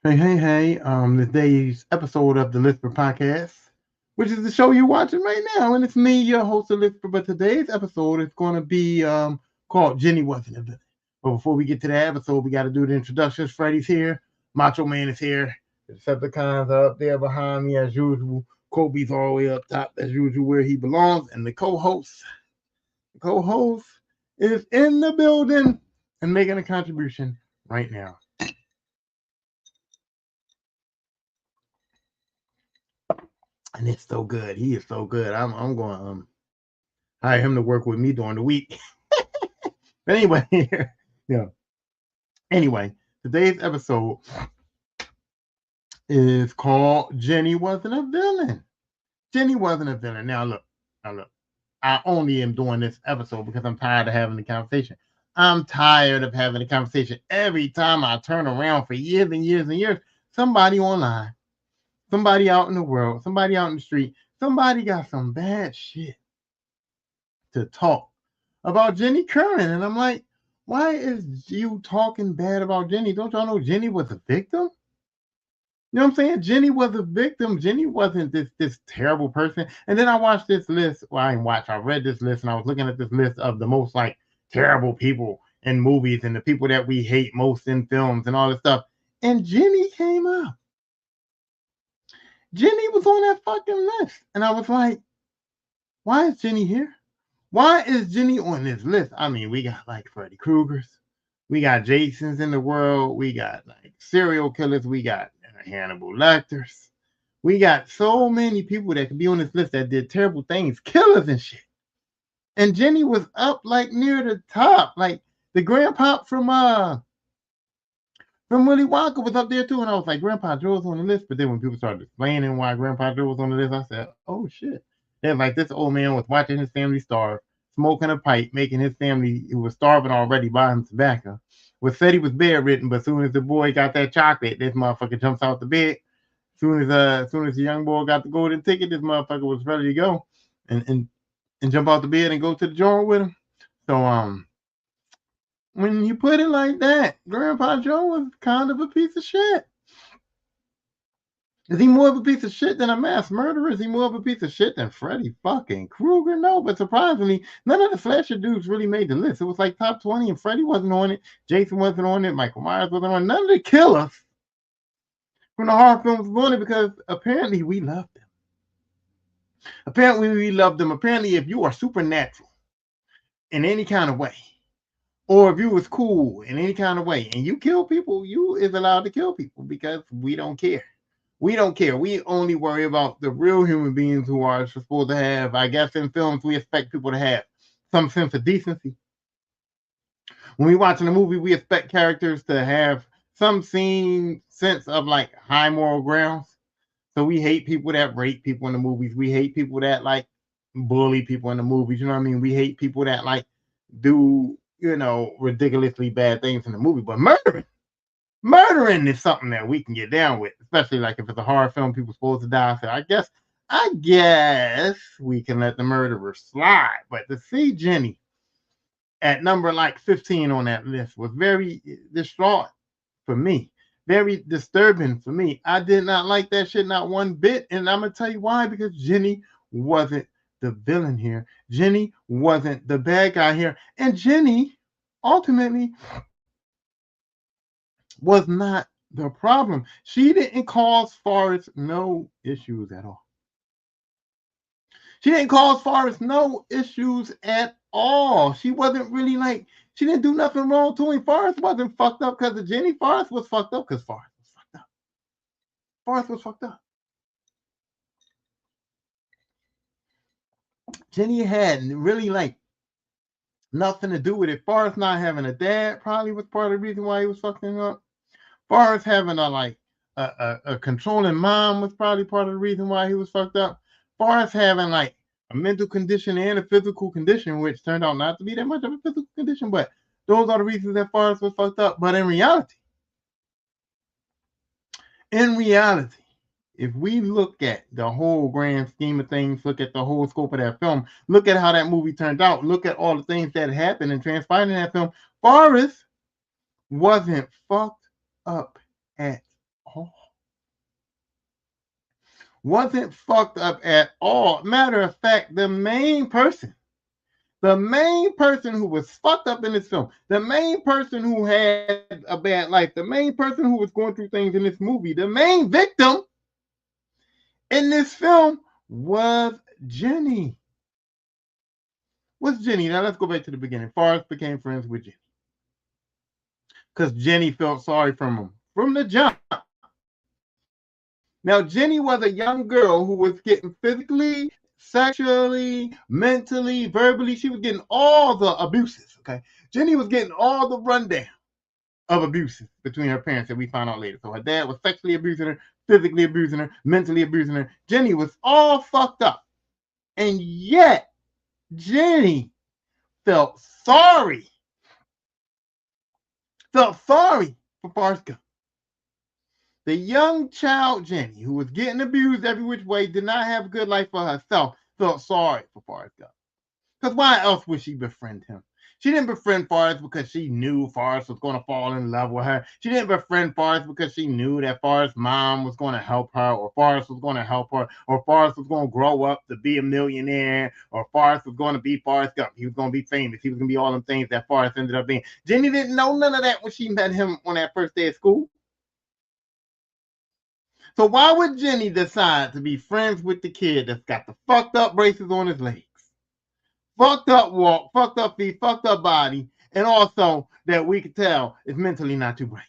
Hey. Today's episode of the Lisper Podcast, which is the show you're watching right now. And it's me, your host, the Lisper. But today's episode is going to be called Jenny Wasn't a Villain. But before we get to that episode, we got to do the introductions. Freddie's here. Macho Man is here. The Decepticons are up there behind me as usual. Kobe's all the way up top as usual where he belongs. And the co-host is in the building and making a contribution right now. And it's so good. He is so good. I'm going to hire him to work with me during the week. But anyway, yeah. Anyway, today's episode is called Jenny Wasn't a Villain. Jenny wasn't a villain. Now look. I only am doing this episode because I'm tired of having the conversation. I'm tired of having the conversation. Every time I turn around for years and years and years, somebody online, somebody out in the world, somebody out in the street, somebody got some bad shit to talk about Jenny Curran. And I'm like, why is you talking bad about Jenny? Don't y'all know Jenny was a victim? You know what I'm saying? Jenny was a victim. Jenny wasn't this terrible person. And then I watched this list. Well, I didn't watch. I read this list and I was looking at this list of the most like terrible people in movies and the people that we hate most in films and all this stuff. And Jenny came up. Jenny was on that fucking list. And I was like, why is Jenny here? Why is Jenny on this list? I mean, we got like Freddy Krueger's, we got Jason's in the world, we got like serial killers, we got Hannibal Lecter's, we got so many people that could be on this list that did terrible things, killers and shit. And Jenny was up like near the top, like the grandpa from Willy Wonka was up there too. And I was like, Grandpa Joe's on the list. But then when people started explaining why Grandpa Joe was on the list, I said, oh shit. They're like, this old man was watching his family starve, smoking a pipe, making his family, who was starving already, buy him tobacco. Was said he was bedridden, but as soon as the boy got that chocolate, this motherfucker jumps out the bed. As soon as the young boy got the golden ticket, this motherfucker was ready to go and jump out the bed and go to the joint with him. So when you put it like that, Grandpa Joe was kind of a piece of shit. Is he more of a piece of shit than a mass murderer? Is he more of a piece of shit than Freddy fucking Krueger? No, but surprisingly, none of the slasher dudes really made the list. It was like top 20, and Freddy wasn't on it. Jason wasn't on it. Michael Myers wasn't on it. None of the killers from the horror films was on it because apparently we loved them. Apparently we loved them. Apparently, if you are supernatural in any kind of way, or if you was cool in any kind of way and you kill people, you is allowed to kill people because we don't care. We don't care. We only worry about the real human beings who are supposed to have, I guess in films, we expect people to have some sense of decency. When we watching a movie, we expect characters to have some sense of like high moral grounds. So we hate people that rape people in the movies. We hate people that like bully people in the movies. You know what I mean? We hate people that like do, ridiculously bad things in the movie. But murdering is something that we can get down with, especially like if it's a horror film, people supposed to die. So I guess we can let the murderer slide. But to see Jenny at number like 15 on that list was very distraught for me. Very disturbing for me. I did not like that shit, not one bit. And I'm gonna tell you why, because Jenny wasn't the villain here. Jenny wasn't the bad guy here. And Jenny ultimately was not the problem. She didn't cause Forrest no issues at all. She didn't cause Forrest no issues at all. She wasn't really like, she didn't do nothing wrong to him. Forrest wasn't fucked up because of Jenny. Forrest was fucked up because Forrest was fucked up. Forrest was fucked up. Jenny had really like nothing to do with it. Forrest not having a dad probably was part of the reason why he was fucking up. Forrest having a controlling mom was probably part of the reason why he was fucked up. Forrest having like a mental condition and a physical condition, which turned out not to be that much of a physical condition, but those are the reasons that Forrest was fucked up. But in reality, if we look at the whole grand scheme of things, look at the whole scope of that film, look at how that movie turned out, look at all the things that happened and transpired in that film, Forrest wasn't fucked up at all. Wasn't fucked up at all. Matter of fact, the main person who was fucked up in this film, the main person who had a bad life, the main person who was going through things in this movie, the main victim in this film was Jenny. What's Jenny? Now let's go back to the beginning. Forrest became friends with Jenny because Jenny felt sorry from him from the jump. Now, Jenny was a young girl who was getting physically, sexually, mentally, verbally. She was getting all the abuses. Okay, Jenny was getting all the rundown of abuses between her parents that we found out later. So her dad was sexually abusing her, physically abusing her, mentally abusing her. Jenny was all fucked up, and yet Jenny felt sorry for Forrest Gump. The young child Jenny, who was getting abused every which way, did not have a good life for herself, felt sorry for Forrest Gump. Because why else would she befriend him? She didn't befriend Forrest because she knew Forrest was going to fall in love with her. She didn't befriend Forrest because she knew that Forrest's mom was going to help her, or Forrest was going to help her, or Forrest was going to grow up to be a millionaire, or Forrest was going to be Forrest Gump. He was going to be famous. He was going to be all them things that Forrest ended up being. Jenny didn't know none of that when she met him on that first day of school. So why would Jenny decide to be friends with the kid that's got the fucked up braces on his legs, fucked up walk, fucked up feet, fucked up body, and also that we could tell is mentally not too bright?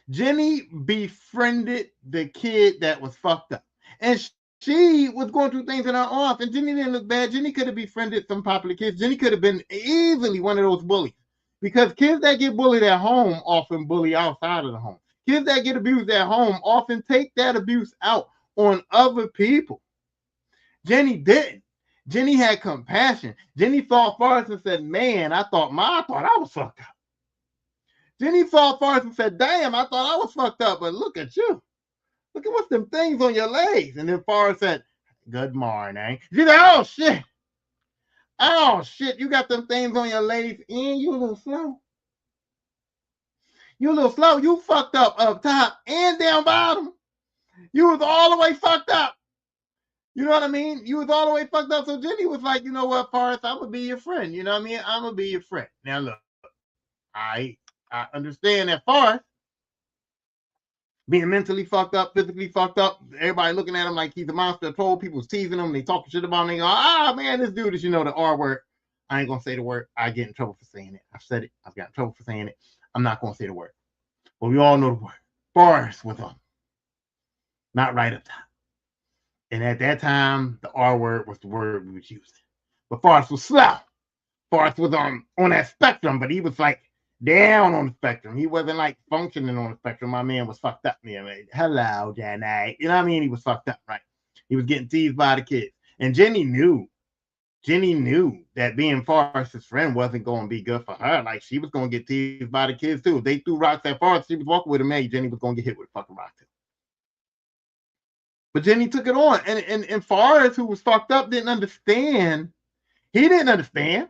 Jenny befriended the kid that was fucked up. And she was going through things in her life, and Jenny didn't look bad. Jenny could have befriended some popular kids. Jenny could have been easily one of those bullies. Because kids that get bullied at home often bully outside of the home. Kids that get abused at home often take that abuse out on other people. Jenny didn't. Jenny had compassion. Jenny saw Forrest and said, man, I thought I was fucked up. Jenny saw Forrest and said, damn, I thought I was fucked up, but look at you. Look at what's them things on your legs. And then Forrest said, good morning. She said, oh, shit. Oh, shit, you got them things on your legs, and you a little slow. You a little slow. You fucked up top and down bottom. You was all the way fucked up. You know what I mean? You was all the way fucked up. So Jenny was like, you know what, Forrest, I'm going to be your friend. You know what I mean? I'm going to be your friend. Now, look, I understand that Forrest being mentally fucked up, physically fucked up, everybody looking at him like he's a monster, troll, people's teasing him, they talking shit about him, they go, man, this dude is, the R word. I ain't going to say the word. I get in trouble for saying it. I've said it. I've got in trouble for saying it. I'm not going to say the word. But we all know the word. Forrest was not right up top. And at that time, the R word was the word we was using. But Forrest was slow. Forrest was on that spectrum, but he was like down on the spectrum. He wasn't like functioning on the spectrum. My man was fucked up. Hello, Jenny. You know what I mean? He was fucked up, right? He was getting teased by the kids. And Jenny knew that being Forrest's friend wasn't going to be good for her. Like, she was going to get teased by the kids, too. If they threw rocks at Forrest, she was walking with him, man, Jenny was going to get hit with a fucking rock, too. But Jenny took it on. And Forrest, who was fucked up, didn't understand. He didn't understand.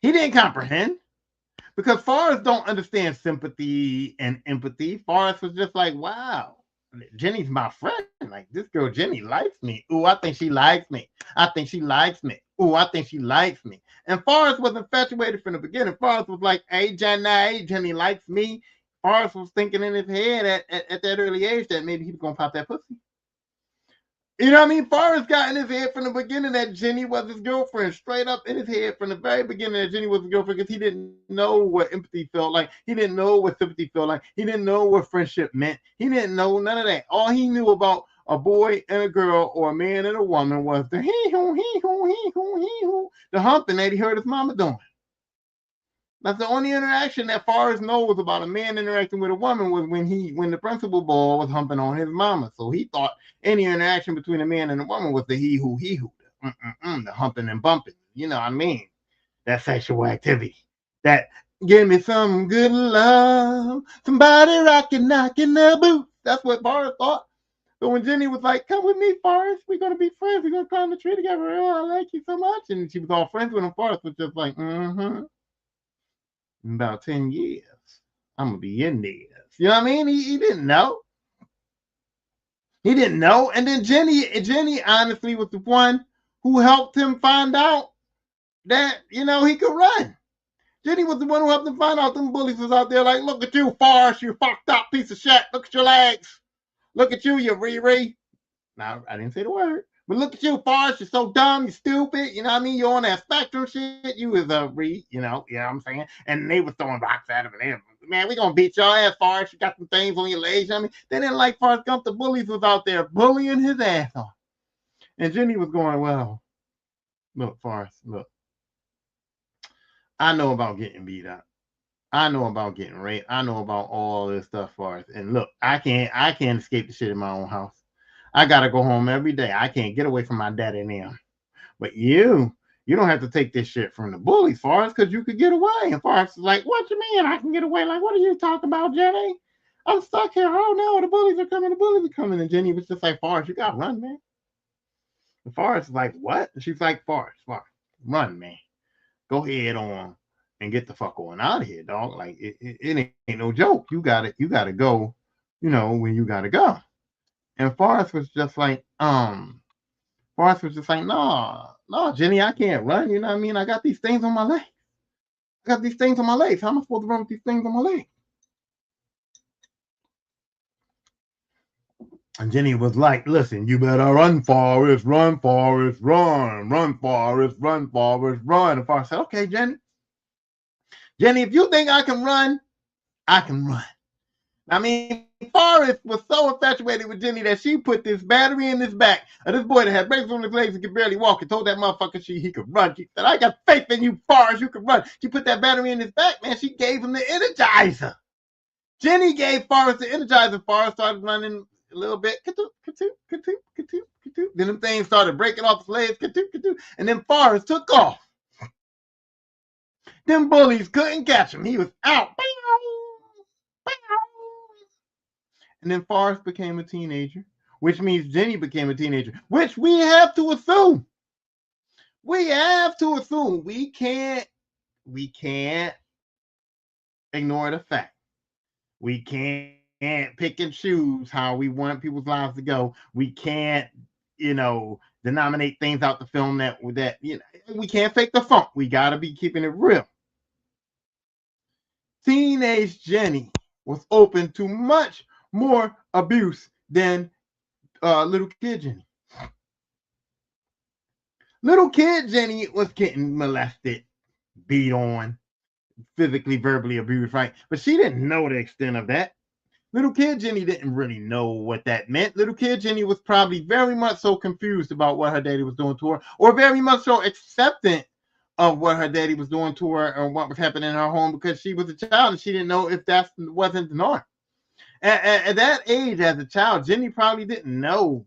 He didn't comprehend. Because Forrest don't understand sympathy and empathy. Forrest was just like, wow, Jenny's my friend. Like, this girl Jenny likes me. Ooh, I think she likes me. I think she likes me. Ooh, I think she likes me. And Forrest was infatuated from the beginning. Forrest was like, hey, Jenny likes me. Forrest was thinking in his head at that early age that maybe he was going to pop that pussy. You know what I mean? Forrest got in his head from the beginning that Jenny was his girlfriend. Straight up in his head from the very beginning that Jenny was his girlfriend, because he didn't know what empathy felt like. He didn't know what sympathy felt like. He didn't know what friendship meant. He didn't know none of that. All he knew about a boy and a girl, or a man and a woman, was the hee-hoo, hee-hoo, hee-hoo, hee-hoo, the humping that he heard his mama doing. That's the only interaction that Forrest knows about a man interacting with a woman was when the principal boy was humping on his mama. So he thought any interaction between a man and a woman was the hee-hoo, the humping and bumping. You know what I mean? That sexual activity. That give me some good love, somebody rocking, knocking the boot. That's what Forrest thought. So when Jenny was like, come with me, Forrest, we're going to be friends. We're going to climb the tree together. Oh, I like you so much. And she was all friends with him. Forrest was just like, about 10 years I'm gonna be in there. You know what I mean? He didn't know. He didn't know. And then Jenny honestly was the one who helped him find out that, he could run. Jenny was the one who helped him find out them bullies was out there like, look at you, Forrest, you fucked up piece of shit. Look at your legs. Look at you, you Riri. Now, I didn't say the word. But look at you, Forrest. You're so dumb. You're stupid. You know what I mean? You're on that spectrum shit. You was a Reed, you know what I'm saying? And they was throwing rocks at him. And man, we going to beat your ass, Forrest. You got some things on your legs. You know what I mean? They didn't like Forrest Gump. The bullies was out there bullying his ass off. And Jenny was going, well, look, Forrest, look. I know about getting beat up. I know about getting raped. I know about all this stuff, Forrest. And look, I can't escape the shit in my own house. I gotta go home every day. I can't get away from my daddy and them. But you don't have to take this shit from the bullies, Forrest, because you could get away. And Forrest is like, what you mean I can get away? Like, what are you talking about, Jenny? I'm stuck here. Oh no, the bullies are coming. The bullies are coming. And Jenny was just like, Forrest, you gotta run, man. And Forrest is like, what? And she's like, Forrest, run, man. Go ahead on and get the fuck on out of here, dog. Like it ain't no joke. You gotta go, when you gotta go. And Forrest was just like, no, Jenny, I can't run. You know what I mean? I got these things on my leg. How am I supposed to run with these things on my leg? And Jenny was like, listen, you better run, Forrest, run, Forrest, run, run, Forrest, run, Forrest, run. And Forrest said, okay, Jenny, if you think I can run, I can run. I mean, Forrest was so infatuated with Jenny that she put this battery in his back of this boy that had braces on his legs and could barely walk and told that motherfucker he could run. She said, I got faith in you, Forrest, you can run. She put that battery in his back, man. She gave him the Energizer. Jenny gave Forrest the Energizer. Forrest started running a little bit. Then them things started breaking off his legs. And then Forrest took off. Them bullies couldn't catch him. He was out. And then Forrest became a teenager, which means Jenny became a teenager, which we have to assume. We can't ignore the fact. We can't pick and choose how we want people's lives to go. We can't, denominate things out the film that we can't fake the funk. We got to be keeping it real. Teenage Jenny was open to much more abuse than little kid Jenny. Little kid Jenny was getting molested, beat on, physically, verbally abused, right? But she didn't know the extent of that. Little kid Jenny didn't really know what that meant. Little kid Jenny was probably very much so confused about what her daddy was doing to her, or very much so accepting of what her daddy was doing to her and what was happening in her home, because she was a child and she didn't know if that wasn't the norm. At that age, as a child, Jenny probably didn't know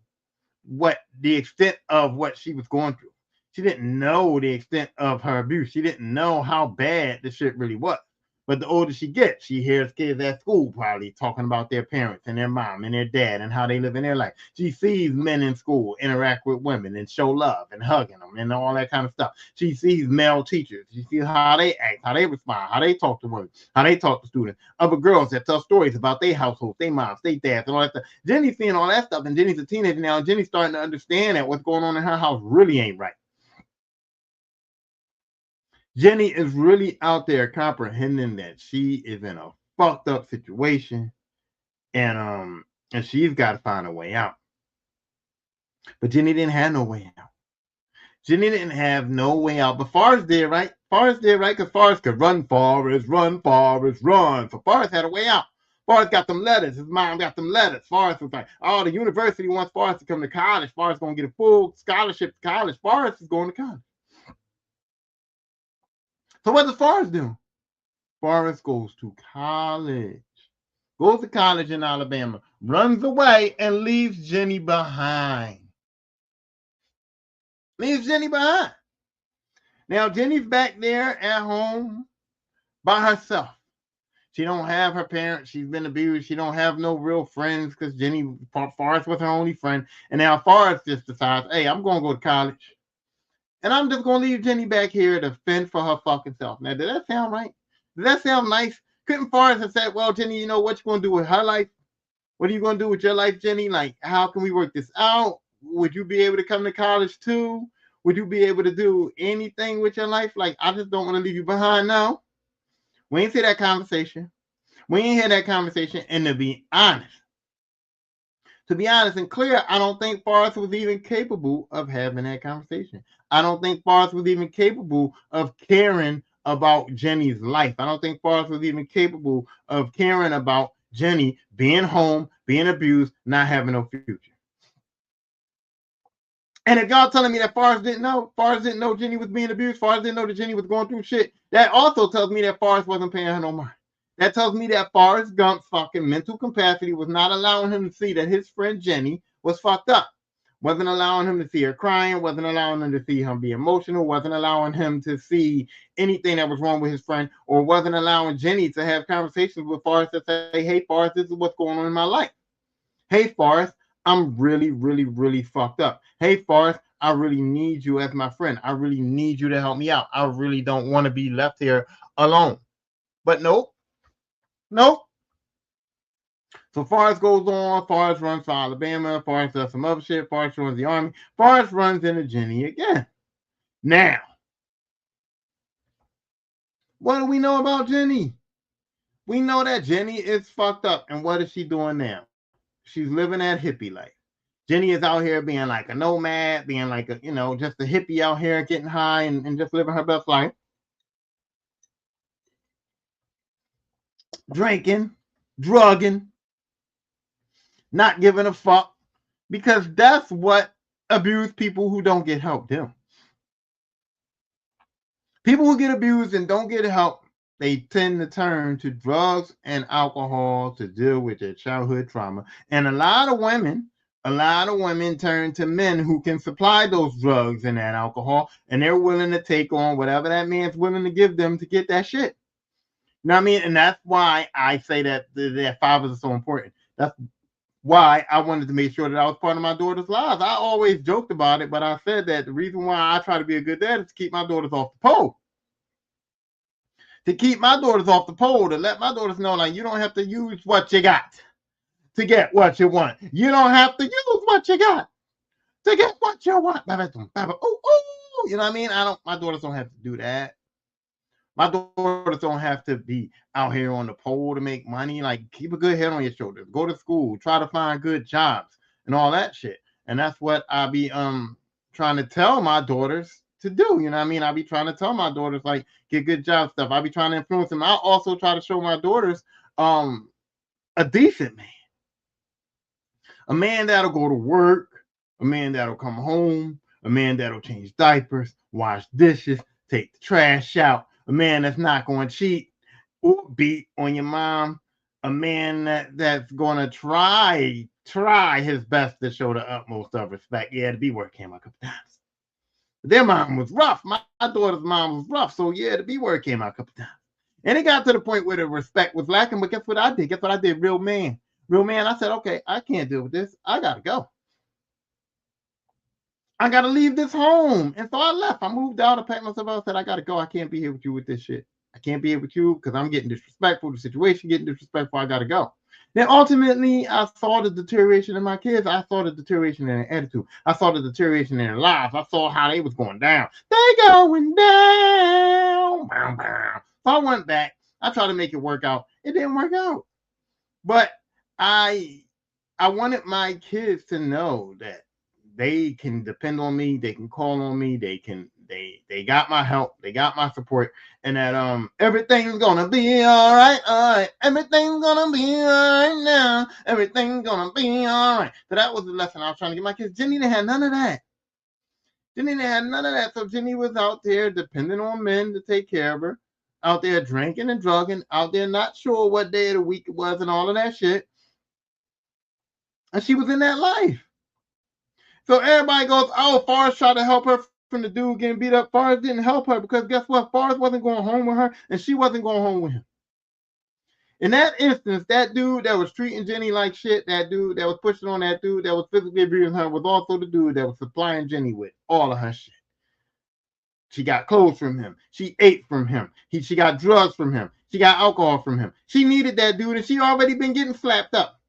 what the extent of what she was going through. She didn't know the extent of her abuse. She didn't know how bad the shit really was. But the older she gets, she hears kids at school probably talking about their parents and their mom and their dad and how they live in their life. She sees men in school interact with women and show love and hugging them and all that kind of stuff. She sees male teachers. She sees how they act, how they respond, how they talk to women, how they talk to students. Other girls that tell stories about their households, their moms, their dads, and all that stuff. Jenny's seeing all that stuff, and Jenny's a teenager now, and Jenny's starting to understand that what's going on in her house really ain't right. Jenny is really out there comprehending that she is in a fucked up situation, and she's got to find a way out. But Jenny didn't have no way out. Jenny didn't have no way out. But Forrest did, right? Because Forrest could run, Forrest, run, Forrest, run. So Forrest had a way out. Forrest got them letters. His mom got them letters. Forrest was like, oh, the university wants Forrest to come to college. Forrest going to get a full scholarship to college. Forrest is going to college. So what does Forrest do? Forrest goes to college. Goes to college in Alabama. Runs away and leaves Jenny behind. Now, Jenny's back there at home by herself. She don't have her parents. She's been abused. She don't have no real friends because Forrest was her only friend. And now Forrest just decides, hey, I'm going to go to college. And I'm just going to leave Jenny back here to fend for her fucking self. Now, did that sound right? Does that sound nice? Couldn't Forrest have said, well, Jenny, you know what you're going to do with her life? What are you going to do with your life, Jenny? Like, how can we work this out? Would you be able to come to college too? Would you be able to do anything with your life? Like, I just don't want to leave you behind now. We ain't see that conversation. We ain't had that conversation. And to be honest and clear, I don't think Forrest was even capable of having that conversation. I don't think Forrest was even capable of caring about Jenny's life. I don't think Forrest was even capable of caring about Jenny being home, being abused, not having no future. And if y'all telling me that Forrest didn't know Jenny was being abused, Forrest didn't know that Jenny was going through shit, that also tells me that Forrest wasn't paying her no mind. That tells me that Forrest Gump's fucking mental capacity was not allowing him to see that his friend Jenny was fucked up. Wasn't allowing him to see her crying, wasn't allowing him to see him be emotional, wasn't allowing him to see anything that was wrong with his friend, or wasn't allowing Jenny to have conversations with Forrest to say, hey, Forrest, this is what's going on in my life. Hey, Forrest, I'm really, really, really fucked up. Hey, Forrest, I really need you as my friend. I really need you to help me out. I really don't want to be left here alone. But nope. So Forrest goes on. Forrest runs for Alabama. Forrest does some other shit. Forrest runs the Army. Forrest runs into Jenny again. Now, what do we know about Jenny? We know that Jenny is fucked up. And what is she doing now? She's living that hippie life. Jenny is out here being like a nomad, being like a, just a hippie out here getting high and just living her best life. Drinking, drugging, not giving a fuck, because that's what abused people who don't get help do. People who get abused and don't get help, they tend to turn to drugs and alcohol to deal with their childhood trauma. And a lot of women turn to men who can supply those drugs and that alcohol, and they're willing to take on whatever that man's willing to give them to get that shit. You know what I mean? And that's why I say that fathers are so important. That's why I wanted to make sure that I was part of my daughter's lives. I always joked about it, but I said that the reason why I try to be a good dad is to keep my daughters off the pole. To keep my daughters off the pole, to let my daughters know, like, you don't have to use what you got to get what you want. You don't have to use what you got to get what you want. You know what I mean? My daughters don't have to do that. My daughters don't have to be out here on the pole to make money. Like, keep a good head on your shoulders. Go to school. Try to find good jobs and all that shit. And that's what I be trying to tell my daughters to do. You know what I mean? I be trying to tell my daughters, like, get good job stuff. I be trying to influence them. I also try to show my daughters a decent man. A man that'll go to work. A man that'll come home. A man that'll change diapers, wash dishes, take the trash out. A man that's not going to cheat or beat on your mom. A man that's going to try his best to show the utmost of respect. Yeah, the B word came out a couple times. Their mom was rough. My daughter's mom was rough. So yeah, the B word came out a couple times. And it got to the point where the respect was lacking. But guess what I did? Real man. I said, okay, I can't deal with this. I got to go. I got to leave this home. And so I left. I moved out. I packed myself out. I said, I got to go. I can't be here with you with this shit. I can't be here with you because I'm getting disrespectful. The situation getting disrespectful. I got to go. Then ultimately, I saw the deterioration in my kids. I saw the deterioration in their attitude. I saw the deterioration in their lives. I saw how they was going down. They going down. So I went back. I tried to make it work out. It didn't work out. But I wanted my kids to know that they can depend on me. They can call on me. They got my help. They got my support. And that everything's gonna be all right. All right. Everything's gonna be all right now. Everything's gonna be all right. So that was the lesson I was trying to get my kids. Jenny didn't have none of that. So Jenny was out there depending on men to take care of her. Out there drinking and drugging. Out there not sure what day of the week it was and all of that shit. And she was in that life. So everybody goes, oh, Forrest tried to help her from the dude getting beat up. Forrest didn't help her because guess what? Forrest wasn't going home with her and she wasn't going home with him. In that instance, that dude that was treating Jenny like shit, that dude that was pushing on that dude that was physically abusing her was also the dude that was supplying Jenny with all of her shit. She got clothes from him. She ate from him. She got drugs from him. She got alcohol from him. She needed that dude, and she already been getting slapped up.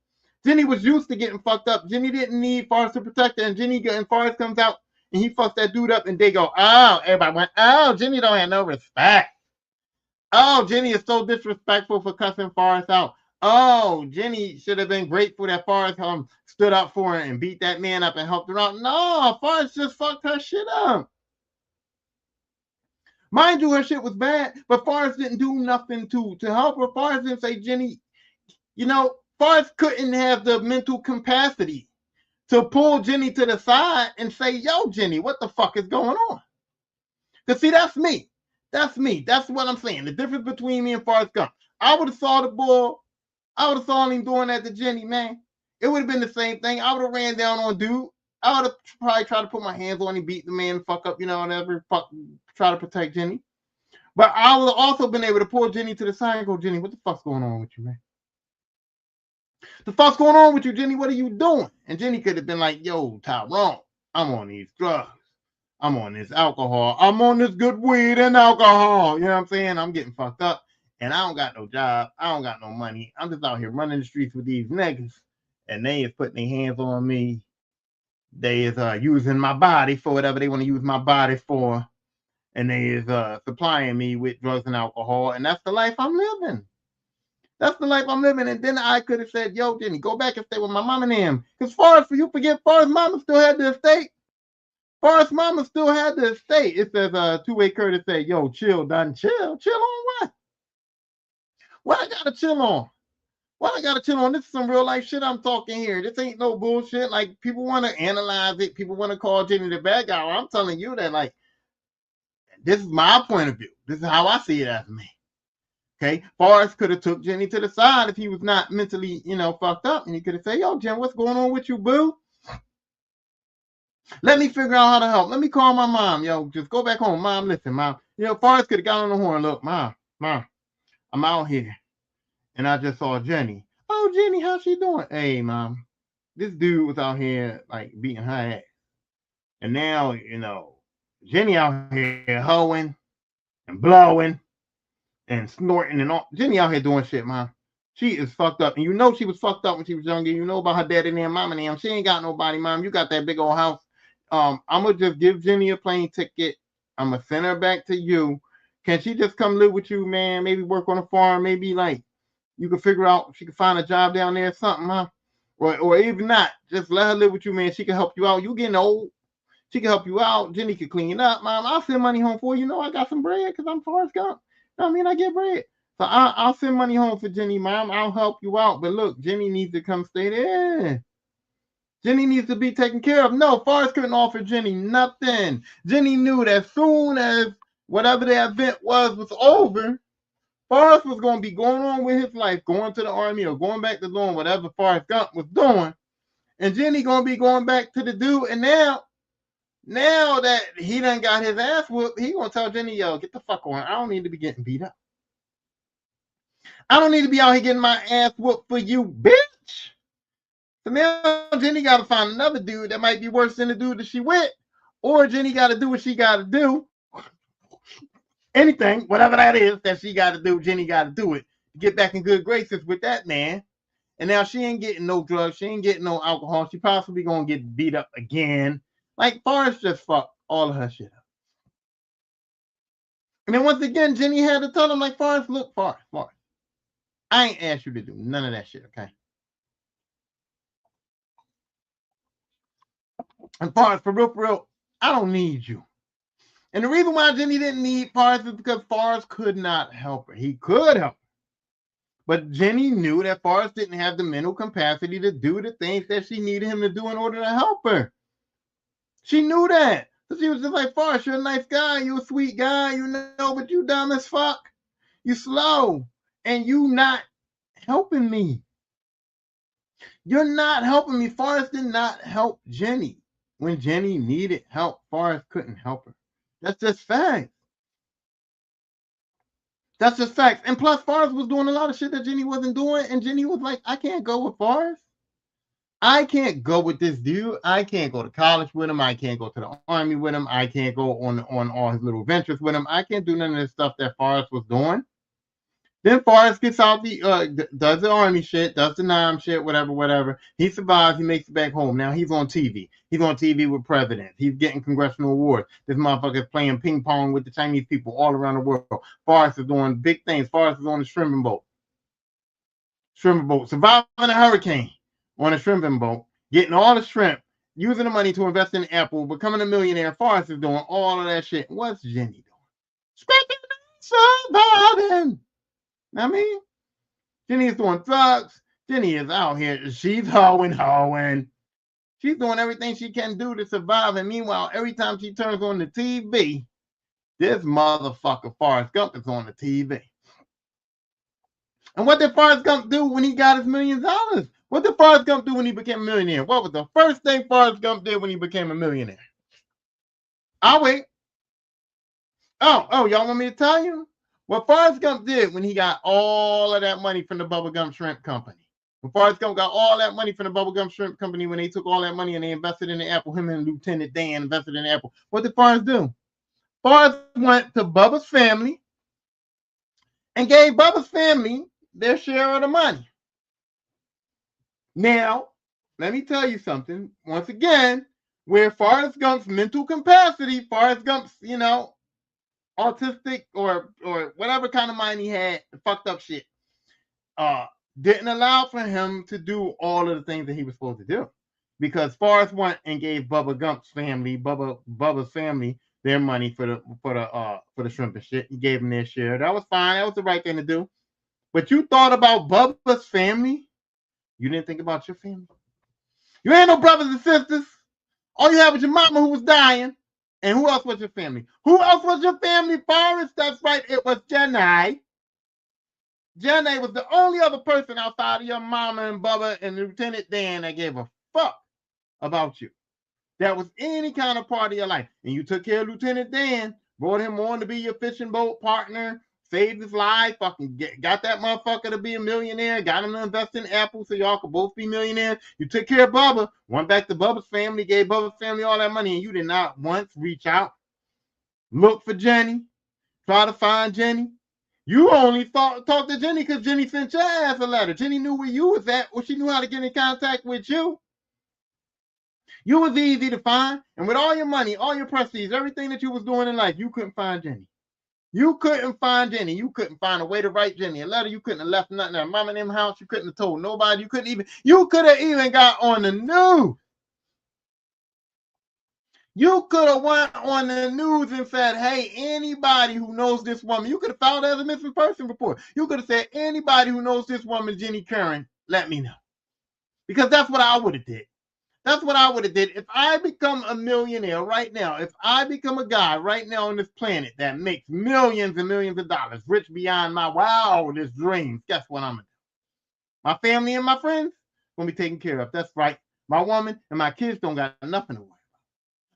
Jenny was used to getting fucked up. Jenny didn't need Forrest to protect her, and Forrest comes out and he fucks that dude up, and they go, oh, everybody went, oh, Jenny don't have no respect. Oh, Jenny is so disrespectful for cussing Forrest out. Oh, Jenny should have been grateful that Forrest stood up for her and beat that man up and helped her out. No, Forrest just fucked her shit up. Mind you, her shit was bad, but Forrest didn't do nothing to help her. Forrest didn't say, Jenny, Forrest couldn't have the mental capacity to pull Jenny to the side and say, yo, Jenny, what the fuck is going on? Because see, that's me. That's me. That's what I'm saying. The difference between me and Forrest Gump. I would have saw the bull. I would have saw him doing that to Jenny, man. It would have been the same thing. I would have ran down on dude. I would have probably tried to put my hands on him, beat the man, fuck up, whatever, try to protect Jenny. But I would have also been able to pull Jenny to the side and go, Jenny, what the fuck's going on with you, man? The fuck's going on with you, Jenny? What are you doing? And Jenny could have been like, yo, Tyrone, I'm on these drugs. I'm on this alcohol. I'm on this good weed and alcohol. You know what I'm saying? I'm getting fucked up. And I don't got no job. I don't got no money. I'm just out here running the streets with these niggas. And they is putting their hands on me. They is using my body for whatever they want to use my body for. And they is supplying me with drugs and alcohol. And that's the life I'm living. That's the life I'm living. And then I could have said, yo, Jenny, go back and stay with my mom and them. Because Forrest, Forrest's mama still had the estate. Forrest's mama still had the estate. It says Two-Way Curtis said, yo, chill, done. Chill. Chill on what? What I gotta chill on? What I gotta chill on? This is some real life shit I'm talking here. This ain't no bullshit. Like, people want to analyze it. People want to call Jenny the bad guy. Well, I'm telling you that, like, this is my point of view. This is how I see it as me. Okay? Forrest could have took Jenny to the side if he was not mentally, fucked up. And he could have said, yo, Jen, what's going on with you, boo? Let me figure out how to help. Let me call my mom. Yo, just go back home. Mom, listen, Mom. Forrest could have got on the horn. Look, Mom, I'm out here. And I just saw Jenny. Oh, Jenny, how's she doing? Hey, Mom, this dude was out here, like, beating her ass. And now, Jenny out here hoeing and blowing and snorting and all. Jenny out here doing shit, Mom. She is fucked up. And she was fucked up when she was younger. You know about her daddy and mom and them. She ain't got nobody, Mom. You got that big old house. I'm going to just give Jenny a plane ticket. I'm going to send her back to you. Can she just come live with you, man? Maybe work on a farm. Maybe, like, you can figure out she can find a job down there or something, huh? Or even not. Just let her live with you, man. She can help you out. You getting old. She can help you out. Jenny can clean up, Mom. I'll send money home for you. I got some bread because I'm Forrest Gump. I get bread. So I'll send money home for Jenny, Mom. I'll help you out. But look, Jenny needs to come stay there. Jenny needs to be taken care of. No, Forrest couldn't offer Jenny nothing. Jenny knew that as soon as whatever the event was over, Forrest was going to be going on with his life, going to the army or going back to doing whatever Forrest Gump was doing. And Jenny going to be going back to the dude. And now that he done got his ass whooped, he going to tell Jenny, yo, get the fuck on. I don't need to be getting beat up. I don't need to be out here getting my ass whooped for you, bitch. So now Jenny got to find another dude that might be worse than the dude that she with. Or Jenny got to do what she got to do. Anything, whatever that is that she got to do, Jenny got to do it. Get back in good graces with that man. And now she ain't getting no drugs. She ain't getting no alcohol. She possibly going to get beat up again. Like, Forrest just fucked all of her shit up. And then once again, Jenny had to tell him, like, Forrest, look, Forrest. I ain't asked you to do none of that shit, okay? And Forrest, for real, I don't need you. And the reason why Jenny didn't need Forrest is because Forrest could not help her. He could help her. But Jenny knew that Forrest didn't have the mental capacity to do the things that she needed him to do in order to help her. She knew that. So she was just like, Forrest, you're a nice guy. You're a sweet guy. But you dumb as fuck. You slow. And you not helping me. You're not helping me. Forrest did not help Jenny. When Jenny needed help, Forrest couldn't help her. That's just facts. That's just facts. And plus, Forrest was doing a lot of shit that Jenny wasn't doing. And Jenny was like, I can't go with Forrest. I can't go with this dude. I can't go to college with him. I can't go to the army with him. I can't go on all his little ventures with him. I can't do none of this stuff that Forrest was doing. Then Forrest gets out does the army shit, does the Nam shit, whatever, whatever. He survives. He makes it back home. Now he's on TV. He's on TV with presidents. He's getting congressional awards. This motherfucker is playing ping pong with the Chinese people all around the world. Forrest is doing big things. Forrest is on the shrimping boat. Surviving a hurricane on a shrimping boat, getting all the shrimp, using the money to invest in Apple, becoming a millionaire. Forrest is doing all of that shit. What's Jenny doing? Surviving. I mean, Jenny is doing drugs. Jenny is out here. She's hoeing. She's doing everything she can do to survive. And meanwhile, every time she turns on the TV, this motherfucker Forrest Gump is on the TV. And what did Forrest Gump do when he got his $1 million? What did Forrest Gump do when he became a millionaire? What was the first thing Forrest Gump did when he became a millionaire? I'll wait. Oh, y'all want me to tell you? What Forrest Gump did when he got all of that money from the Bubblegum Shrimp Company. When Forrest Gump got all that money from the Bubblegum Shrimp Company, when they took all that money and they invested in the Apple, him and Lieutenant Dan invested in the Apple. What did Forrest do? Forrest went to Bubba's family and gave Bubba's family their share of the money. Now, let me tell you something. Once again, where Forrest Gump's mental capacity, Forrest Gump's, autistic or whatever kind of mind he had, fucked up shit, didn't allow for him to do all of the things that he was supposed to do. Because Forrest went and gave Bubba's family their money for the shrimp and shit. He gave them their share. That was fine. That was the right thing to do. But you thought about Bubba's family. You didn't think about your family. You ain't no brothers and sisters. All you had was your mama who was dying. And who else was your family? Who else was your family, Forrest? That's right. It was Jenny. Jenny was the only other person outside of your mama and Bubba and Lieutenant Dan that gave a fuck about you. That was any kind of part of your life. And you took care of Lieutenant Dan, brought him on to be your fishing boat partner, saved his life, fucking got that motherfucker to be a millionaire, got him to invest in Apple so y'all could both be millionaires. You took care of Bubba, went back to Bubba's family, gave Bubba's family all that money, and you did not once reach out, look for Jenny, try to find Jenny. You only talk to Jenny because Jenny sent your ass a letter. Jenny knew where you was at, or she knew how to get in contact with you. You was easy to find, and with all your money, all your prestige, everything that you was doing in life, you couldn't find Jenny. You couldn't find Jenny. You couldn't find a way to write Jenny a letter. You couldn't have left nothing at mama and them house. You couldn't have told nobody. You could have even got on the news. You could have went on the news and said, hey, anybody who knows this woman, you could have filed as a missing person report. You could have said, anybody who knows this woman, Jenny Curran, let me know. Because that's what I would have did. That's what I would have did. If I become a millionaire right now, if I become a guy right now on this planet that makes millions and millions of dollars, rich beyond my wildest dreams, guess what I'm going to do? My family and my friends going to be taken care of. That's right. My woman and my kids don't got nothing to worry about.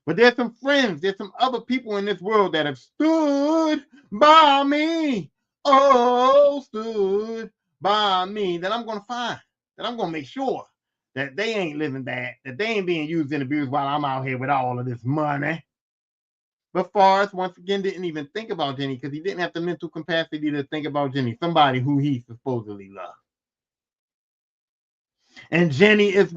But there's some friends, there's some other people in this world that have stood by me. Oh, stood by me. That I'm going to find. That I'm going to make sure that they ain't living bad, that they ain't being used and abused while I'm out here with all of this money. But Forrest, once again, didn't even think about Jenny because he didn't have the mental capacity to think about Jenny, somebody who he supposedly loved. And Jenny is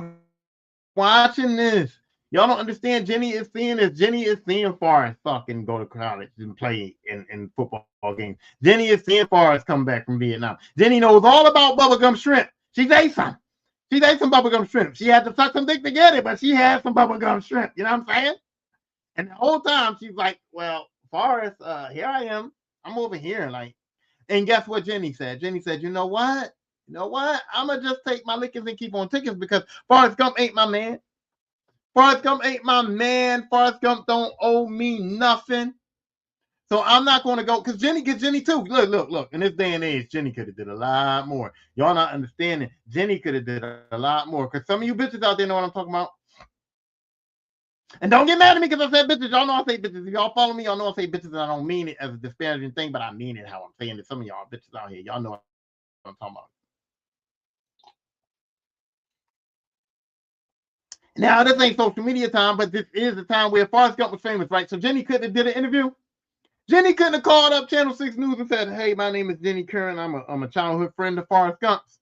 watching this. Y'all don't understand. Jenny is seeing this. Jenny is seeing Forrest fucking go to college and play in football games. Jenny is seeing Forrest come back from Vietnam. Jenny knows all about bubblegum shrimp. She's ate some. She ate some bubblegum shrimp. She had to suck some dick to get it, but she had some bubblegum shrimp. You know what I'm saying? And the whole time she's like, well, Forrest, here I am. I'm over here. And guess what Jenny said? Jenny said, you know what? I'm going to just take my lickings and keep on ticking because Forrest Gump ain't my man. Forrest Gump ain't my man. Forrest Gump don't owe me nothing. So I'm not going to go because Jenny gets Jenny too. Look. In this day and age, Jenny could have did a lot more. Y'all not understanding. Jenny could have did a lot more because some of you bitches out there know what I'm talking about. And don't get mad at me because I said bitches. Y'all know I say bitches. If y'all follow me, y'all know I say bitches and I don't mean it as a disparaging thing, but I mean it how I'm saying it. Some of y'all bitches out here, y'all know what I'm talking about. Now, this ain't social media time, but this is the time where Forrest Gump was famous, right? So Jenny couldn't have did an interview. Jenny couldn't have called up Channel 6 News and said, hey, my name is Jenny Curran. I'm a childhood friend of Forrest Gump's.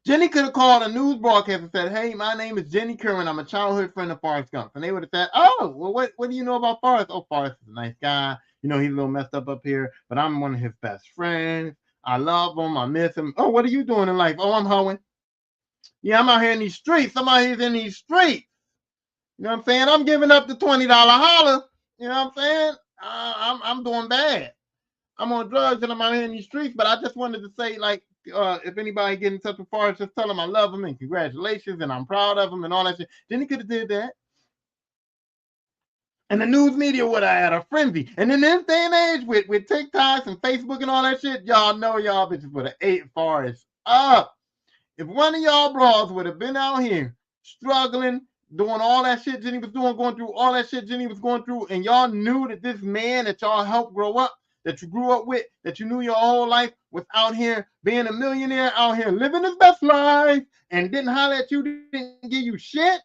Jenny could have called a news broadcast and said, hey, my name is Jenny Curran. I'm a childhood friend of Forrest Gump. And they would have said, oh, well, what do you know about Forrest? Oh, Forrest is a nice guy. You know, he's a little messed up here, but I'm one of his best friends. I love him. I miss him. Oh, what are you doing in life? Oh, I'm hoeing. Yeah, I'm out here in these streets. I'm out here in these streets. You know what I'm saying? I'm giving up the $20 holler. You know what I'm saying? I'm doing bad. I'm on drugs and I'm out here in these streets, but I just wanted to say, like, if anybody get in touch with Forrest, just tell him I love him and congratulations and I'm proud of him and all that shit. Then he could have did that. And the news media would have had a frenzy. And in this day and age with TikToks and Facebook and all that shit, y'all know y'all bitches would have ate Forrest up. If one of y'all bras would have been out here struggling, doing all that shit Jenny was doing, going through all that shit Jenny was going through, and y'all knew that this man that y'all helped grow up, that you grew up with, that you knew your whole life, was out here being a millionaire, out here living his best life, and didn't holler at you, didn't give you shit,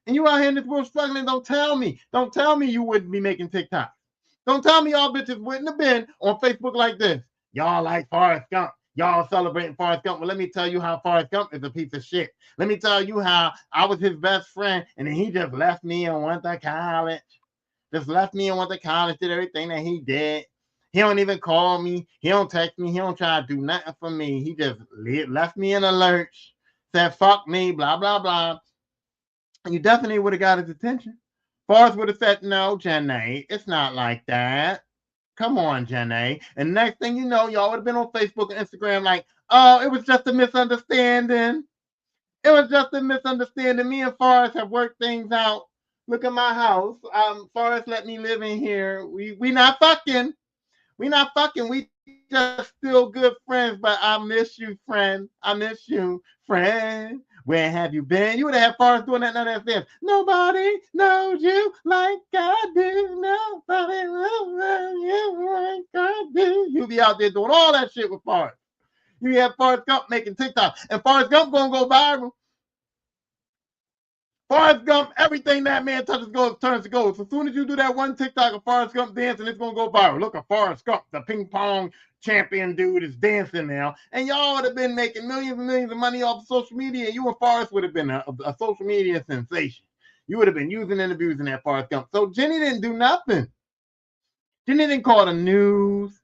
and you out here in this world struggling, don't tell me you wouldn't be making TikTok. Don't tell me y'all bitches wouldn't have been on Facebook like this. Y'all like Forrest Gump. Y'all celebrating Forrest Gump. Well, let me tell you how Forrest Gump is a piece of shit. Let me tell you how I was his best friend, and then he just left me and went to college. Just left me and went to college, did everything that he did. He don't even call me. He don't text me. He don't try to do nothing for me. He just left me in a lurch, said, fuck me, blah, blah, blah. And you definitely would have got his attention. Forrest would have said, no, Jenny, it's not like that. Come on, Jenny. And next thing you know, y'all would have been on Facebook and Instagram like, oh, it was just a misunderstanding. It was just a misunderstanding. Me and Forrest have worked things out. Look at my house. Forrest let me live in here. We not fucking. We not fucking. We just still good friends. But I miss you, friend. I miss you, friend. Where have you been? You would have had Forrest doing that none of that dance. Nobody knows you like I do. Nobody knows you like I do. You be out there doing all that shit with Forrest. You have Forrest Gump making TikTok, and Forrest Gump gonna go viral. Forrest Gump, everything that man touches goes turns to gold. So as soon as you do that one TikTok of Forrest Gump dancing, it's gonna go viral. Look at Forrest Gump, the ping pong champion dude is dancing now. And y'all would have been making millions and millions of money off of social media. You and Forrest would have been a social media sensation. You would have been using and abusing that Forrest Gump. So Jenny didn't do nothing. Jenny didn't call the news.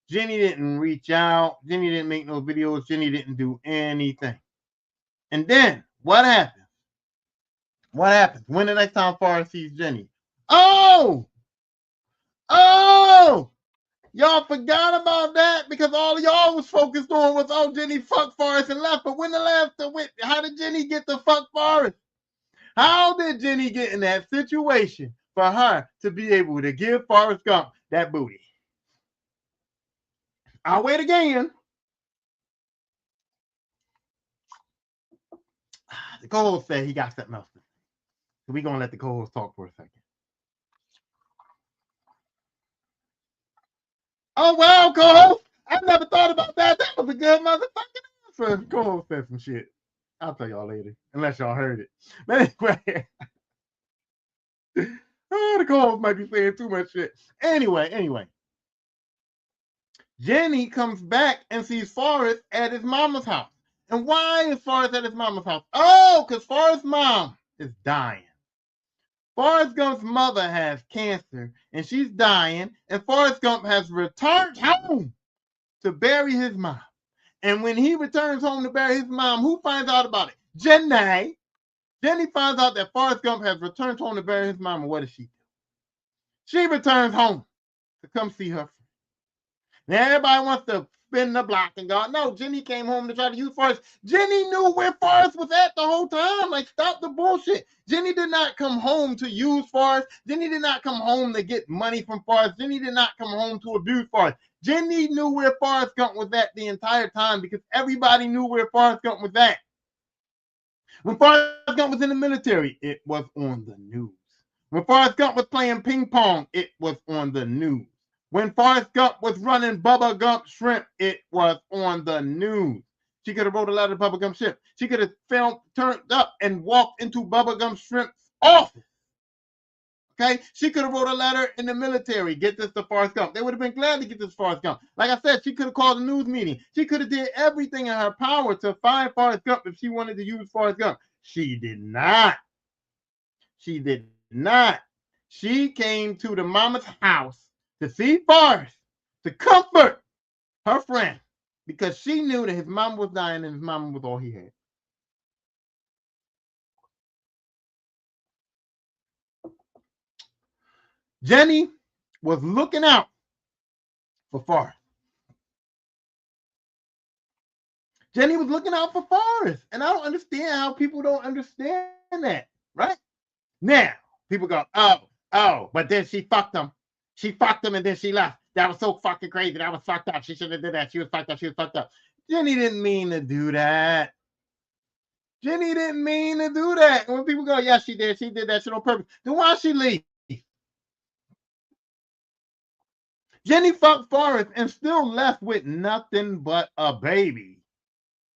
Jenny didn't reach out. Jenny didn't make no videos. Jenny didn't do anything. And then what happened? What happens? When the next time Forrest sees Jenny? Oh! Y'all forgot about that because all of y'all was focused on was, oh, Jenny fucked Forrest and left. But when the last, how did Jenny get to fuck Forrest? How did Jenny get in that situation for her to be able to give Forrest Gump that booty? I'll wait again. The co-host said he got something else to say. So we're going to let the co-host talk for a second. Oh, wow, co-host. I never thought about that. That was a good motherfucking answer. Co-host said some shit. I'll tell y'all later, unless y'all heard it. But anyway, the co-host might be saying too much shit. Anyway. Jenny comes back and sees Forrest at his mama's house. And why is Forrest at his mama's house? Oh, because Forrest's mom is dying. Forrest Gump's mother has cancer and she's dying, and Forrest Gump has returned home to bury his mom. And when he returns home to bury his mom, who finds out about it? Jenny. Jenny finds out that Forrest Gump has returned home to bury his mom, and what does she do? She returns home to come see her friend. Now everybody wants to spin the block and go, no, Jenny came home to try to use Forrest. Jenny knew where Forrest was at the whole time. Like, stop the bullshit. Jenny did not come home to use Forrest. Jenny did not come home to get money from Forrest. Jenny did not come home to abuse Forrest. Jenny knew where Forrest Gump was at the entire time because everybody knew where Forrest Gump was at. When Forrest Gump was in the military, it was on the news. When Forrest Gump was playing ping pong, it was on the news. When Forrest Gump was running Bubba Gump Shrimp, it was on the news. She could have wrote a letter to Bubblegum Shrimp. She could have turned up and walked into Bubblegum Shrimp's office. Okay, she could have wrote a letter in the military. Get this to Forrest Gump. They would have been glad to get this to Forrest Gump. Like I said, she could have called a news meeting. She could have did everything in her power to find Forrest Gump if she wanted to use Forrest Gump. She did not. She did not. She came to the mama's house to see Forrest, to comfort her friend, because she knew that his mama was dying and his mama was all he had. Jenny was looking out for Forrest. Jenny was looking out for Forrest. And I don't understand how people don't understand that, right? Now, people go, oh, but then she fucked him. She fucked him and then she left. That was so fucking crazy. That was fucked up. She shouldn't have did that. She was fucked up. She was fucked up. Jenny didn't mean to do that. Jenny didn't mean to do that. And when people go, yeah, she did. She did that shit on purpose. Then why she leave? Jenny fucked Forrest and still left with nothing but a baby.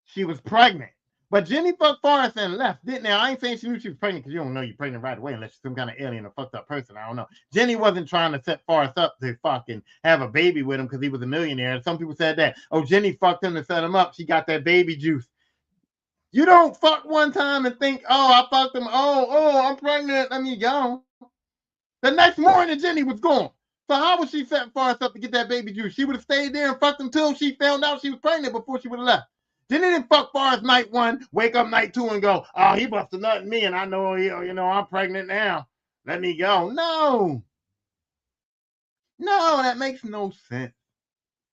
She was pregnant. But Jenny fucked Forrest and left. Now, I ain't saying she knew she was pregnant because you don't know you're pregnant right away unless you're some kind of alien or fucked up person. I don't know. Jenny wasn't trying to set Forrest up to fucking have a baby with him because he was a millionaire. Some people said that. Oh, Jenny fucked him to set him up. She got that baby juice. You don't fuck one time and think, oh, I fucked him. Oh, I'm pregnant. Let me go. The next morning, Jenny was gone. So how was she setting Forrest up to get that baby juice? She would have stayed there and fucked him until she found out she was pregnant before she would have left. Jenny didn't fuck Forrest night one, wake up night two and go, oh, he busted nut in me and I know, I'm pregnant now. Let me go. No, that makes no sense.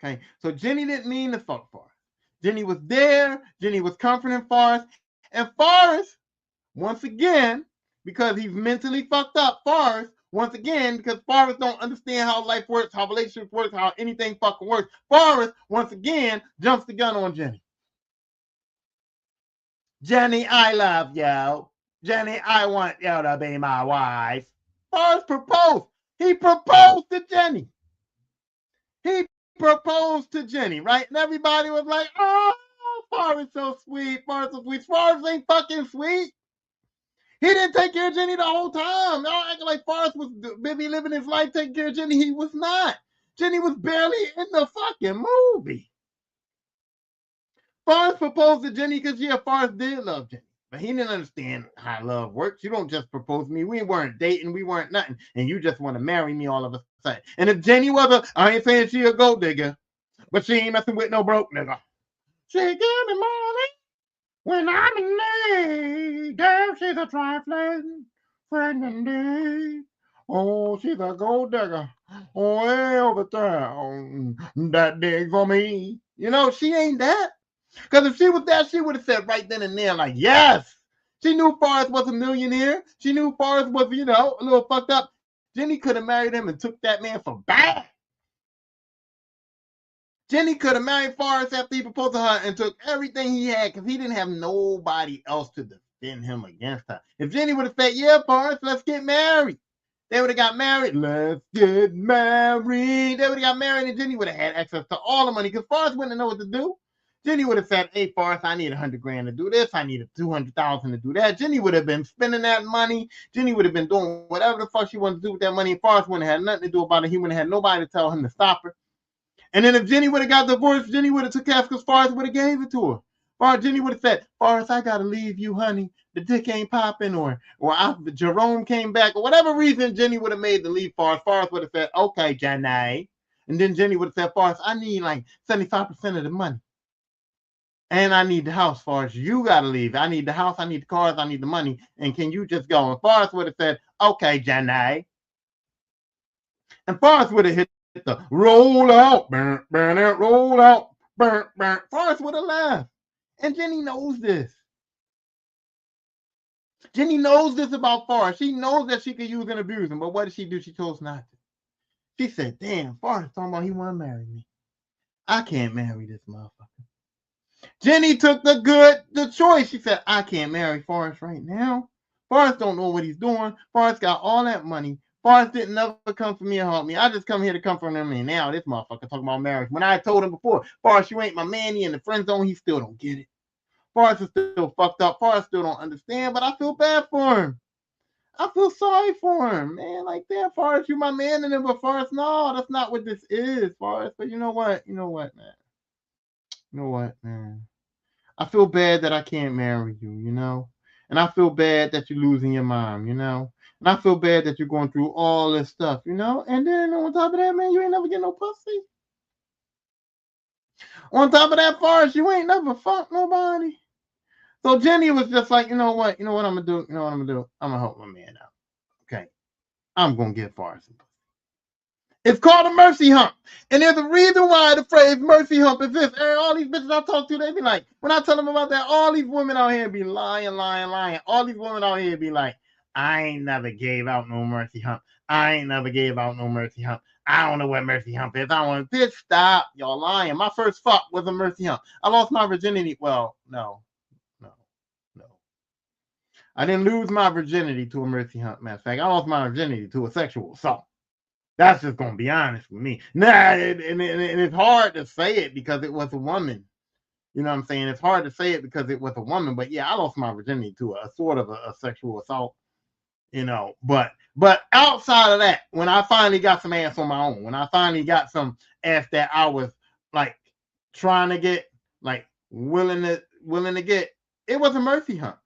Okay, so Jenny didn't mean to fuck Forrest. Jenny was there. Jenny was comforting Forrest. And Forrest, once again, because he's mentally fucked up, Forrest, once again, because Forrest don't understand how life works, how relationships work, how anything fucking works, Forrest, once again, jumps the gun on Jenny. Jenny, I love you. Jenny, I want you to be my wife. Forrest proposed. He proposed to Jenny. He proposed to Jenny, right? And everybody was like, oh, Forrest so sweet. Forrest so sweet. Forrest ain't fucking sweet. He didn't take care of Jenny the whole time. Y'all acting like Forrest was busy living his life taking care of Jenny. He was not. Jenny was barely in the fucking movie. Forrest proposed to Jenny because, yeah, Forrest did love Jenny. But he didn't understand how love works. You don't just propose to me. We weren't dating. We weren't nothing. And you just want to marry me all of a sudden. And if Jenny was I ain't saying she a gold digger, but she ain't messing with no broke nigga. She give me money when I'm in need. Damn, she's a trifling friend indeed. Oh, she's a gold digger. Oh, way over there. That dig for me. She ain't that. Because if she was that, she would have said right then and there, like, yes. She knew Forrest was a millionaire. She knew Forrest was, a little fucked up. Jenny could have married him and took that man for bad. Jenny could have married Forrest after he proposed to her and took everything he had because he didn't have nobody else to defend him against her. If Jenny would have said, yeah, Forrest, let's get married. They would have got married. Let's get married. They would have got married and Jenny would have had access to all the money because Forrest wouldn't know what to do. Jenny would have said, hey, Forrest, I need $100,000 to do this. I need $200,000 to do that. Jenny would have been spending that money. Jenny would have been doing whatever the fuck she wanted to do with that money. Forrest wouldn't have had nothing to do about it. He wouldn't have had nobody to tell him to stop her. And then if Jenny would have got divorced, Jenny would have took half because Forrest would have gave it to her. Jenny would have said, Forrest, I got to leave you, honey. The dick ain't popping or Jerome came back or whatever reason Jenny would have made to leave Forrest. Forrest would have said, okay, Jenny. And then Jenny would have said, Forrest, I need like 75% of the money. And I need the house, Forrest. You got to leave. I need the house. I need the cars. I need the money. And can you just go? And Forrest would have said, okay, Jenny. And Forrest would have hit the roll out. Roll out. Forrest would have laughed. And Jenny knows this. Jenny knows this about Forrest. She knows that she could use and abuse him. But what did she do? She chose not to. She said, damn, Forrest talking about he want to marry me. I can't marry this motherfucker. Jenny took the choice. She said, I can't marry Forrest right now. Forrest don't know what he's doing. Forrest got all that money. Forrest didn't never come for me and help me. I just come here to comfort him. And now this motherfucker talking about marriage. When I told him before, Forrest, you ain't my man. He in the friend zone. He still don't get it. Forrest is still fucked up. Forrest still don't understand, but I feel bad for him. I feel sorry for him, man. Like, damn, Forrest, you my man. And then, but Forrest, no, that's not what this is, Forrest. But you know what? You know what, man? You know what, man? I feel bad that I can't marry you, you know? And I feel bad that you're losing your mom, you know? And I feel bad that you're going through all this stuff, you know? And then on top of that, man, you ain't never get no pussy. On top of that, Forrest, you ain't never fucked nobody. So Jenny was just like, you know what? You know what I'm going to do? You know what I'm going to do? I'm going to help my man out. Okay. I'm going to get Forrest some pussy. It's called a mercy hump. And there's a reason why the phrase mercy hump exists. And all these bitches I talk to, they be like, when I tell them about that, all these women out here be lying. All these women out here be like, I ain't never gave out no mercy hump. I ain't never gave out no mercy hump. I don't know what mercy hump is. I want to, bitch, stop. Y'all lying. My first fuck was a mercy hump. I lost my virginity. Well, no. I didn't lose my virginity to a mercy hump. Matter of fact, I lost my virginity to a sexual assault. That's just gonna be honest with me. Nah, and it's hard to say it because it was a woman. You know what I'm saying? It's hard to say it because it was a woman. But yeah, I lost my virginity to a sort of a sexual assault. You know, but outside of that, when I finally got some ass on my own, when I finally got some ass that I was like trying to get, like willing to get, it was a mercy hump.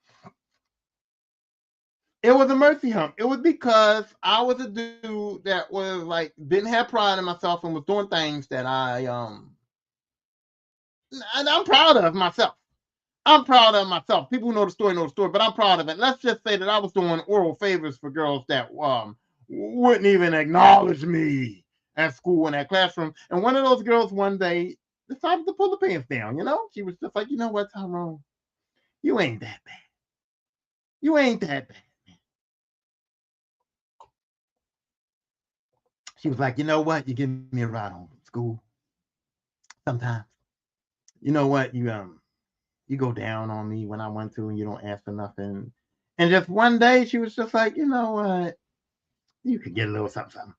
It was a mercy hump. It was because I was a dude that was like didn't have pride in myself and was doing things that and I'm proud of myself. I'm proud of myself. People who know the story, but I'm proud of it. Let's just say that I was doing oral favors for girls that wouldn't even acknowledge me at school in that classroom. And one of those girls one day decided to pull the pants down, you know? She was just like, you know what, Tyrone? You ain't that bad. You ain't that bad. She was like, you know what? You give me a ride home from school. Sometimes. You know what? You go down on me when I want to and you don't ask for nothing. And just one day she was just like, you know what? You could get a little something.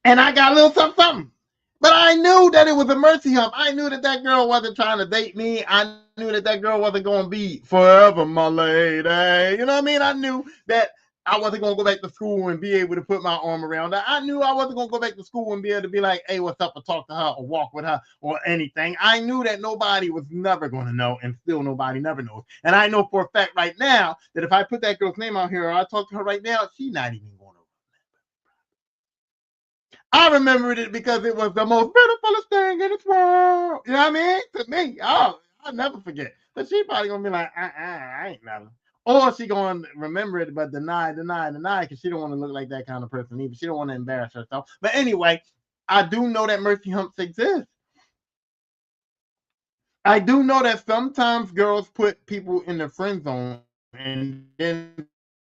And I got a little something. But I knew that it was a mercy hump. I knew that that girl wasn't trying to date me. I knew that that girl wasn't going to be forever my lady. You know what I mean? I knew that I wasn't going to go back to school and be able to put my arm around her. I knew I wasn't going to go back to school and be able to be like, hey, what's up, or talk to her or walk with her or anything. I knew that nobody was never going to know, and still nobody never knows. And I know for a fact right now that if I put that girl's name out here or I talk to her right now, she's not even going to. I remembered it because it was the most beautifulest thing in this world. You know what I mean? To me, I'll never forget. But she probably gonna be like, I ain't never. Or she gonna remember it, but deny, because she don't want to look like that kind of person either. She don't want to embarrass herself. But anyway, I do know that mercy humps exist. I do know that sometimes girls put people in the friend zone, and then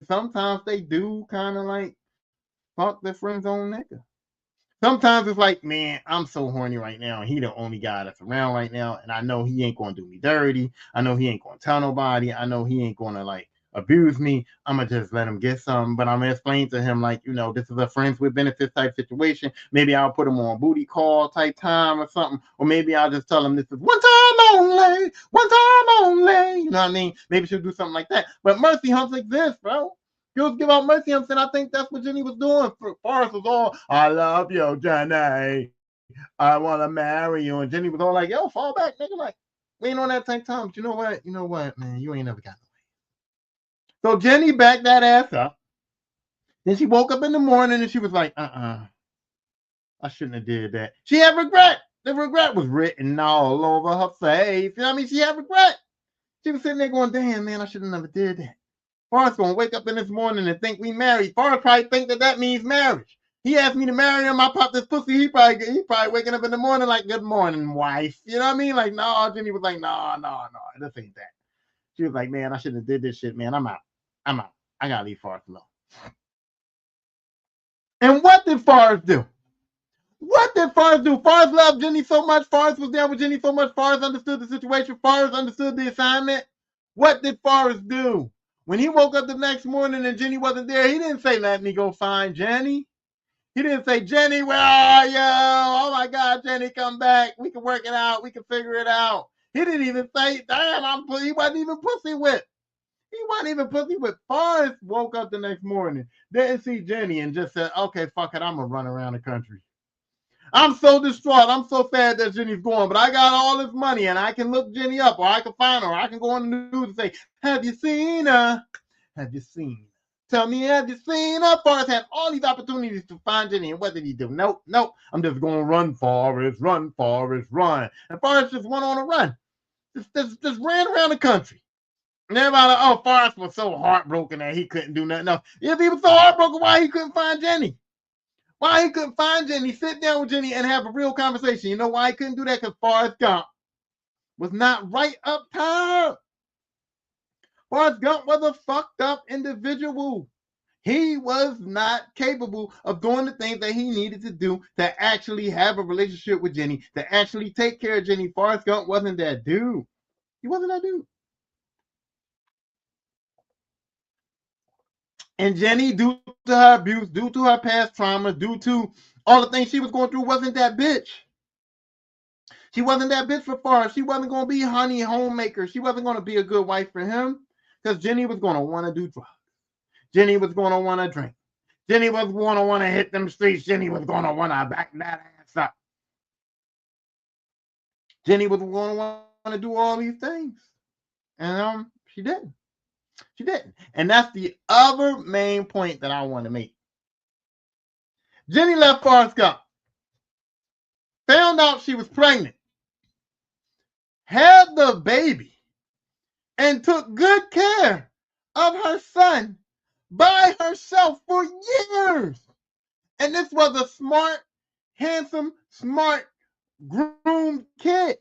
sometimes they do kind of like fuck the friend zone nigga. Sometimes it's like, man, I'm so horny right now, and he the only guy that's around right now, and I know he ain't gonna do me dirty. I know he ain't gonna tell nobody. I know he ain't gonna like abuse me. I'm gonna just let him get some, but I'm gonna explain to him like, you know, this is a friends with benefits type situation. Maybe I'll put him on booty call type time or something, or maybe I'll just tell him this is one time only, one time only. You know what I mean? Maybe she'll do something like that. But mercy humps exist, bro. Girls give out mercy humps, and I think that's what Jenny was doing. Forrest was all, I love you, Jenny. I want to marry you. And Jenny was all like, yo, fall back, nigga. Like, we ain't on that type time. But you know what? You know what, man? You ain't never got no way. So Jenny backed that ass up. Then she woke up in the morning and she was like, I shouldn't have did that. She had regret. The regret was written all over her face. You know what I mean? She had regret. She was sitting there going, damn, man, I should have never did that. Forrest gonna wake up in this morning and think we married. Forrest probably think that means marriage. He asked me to marry him. I popped this pussy. He probably waking up in the morning like, good morning, wife. You know what I mean? Like, no. Jenny was like, no, this ain't that. She was like, man, I shouldn't have did this shit, man. I'm out. I gotta leave Forrest alone. And what did Forrest do? What did Forrest do? Forrest loved Jenny so much. Forrest was down with Jenny so much. Forrest understood the situation. Forrest understood the assignment. What did Forrest do? When he woke up the next morning and Jenny wasn't there, he didn't say, let me go find Jenny. He didn't say, Jenny, where are you? Oh my God, Jenny, come back. We can work it out. We can figure it out. He didn't even say, damn, he wasn't even pussy whipped. He wasn't even pussy whipped. Forrest woke up the next morning, didn't see Jenny, and just said, okay, fuck it, I'm going to run around the country. I'm so distraught. I'm so sad that Jenny's gone, but I got all this money and I can look Jenny up, or I can find her, or I can go on the news and say, have you seen her? Have you seen her? Tell me, have you seen her? Forrest had all these opportunities to find Jenny, and what did he do? Nope. I'm just going to run, Forrest, run, Forrest, run. And Forrest just went on a run. Just ran around the country. And everybody like, oh, Forrest was so heartbroken that he couldn't do nothing else. If he was so heartbroken, why he couldn't find Jenny? Why he couldn't find Jenny, sit down with Jenny, and have a real conversation? You know why he couldn't do that? Because Forrest Gump was not right up top. Forrest Gump was a fucked up individual. He was not capable of doing the things that he needed to do to actually have a relationship with Jenny, to actually take care of Jenny. Forrest Gump wasn't that dude. He wasn't that dude. And Jenny, due to her abuse, due to her past trauma, due to all the things she was going through, wasn't that bitch. She wasn't that bitch for Forrest. She wasn't going to be honey homemaker. She wasn't going to be a good wife for him because Jenny was going to want to do drugs. Jenny was going to want to drink. Jenny was going to want to hit them streets. Jenny was going to want to back that ass up. Jenny was going to want to do all these things. And she didn't. She didn't. And that's the other main point that I want to make. Jenny left Forrest Gump. Found out she was pregnant. Had the baby. And took good care of her son by herself for years. And this was a smart, handsome, smart, groomed kid.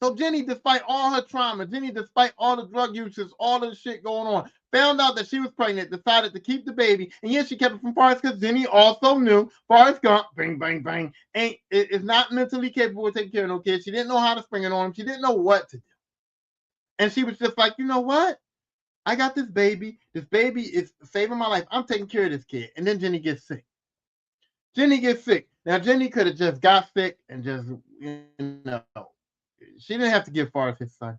So Jenny, despite all her trauma, Jenny, despite all the drug uses, all the shit going on, found out that she was pregnant, decided to keep the baby, and yes, she kept it from Forrest because Jenny also knew Forrest Gump, bang, bang, bang, is not mentally capable of taking care of no kids. She didn't know how to spring it on him. She didn't know what to do. And she was just like, you know what? I got this baby. This baby is saving my life. I'm taking care of this kid. And then Jenny gets sick. Jenny gets sick. Now, Jenny could have just got sick and just, you know, she didn't have to give Forrest his son.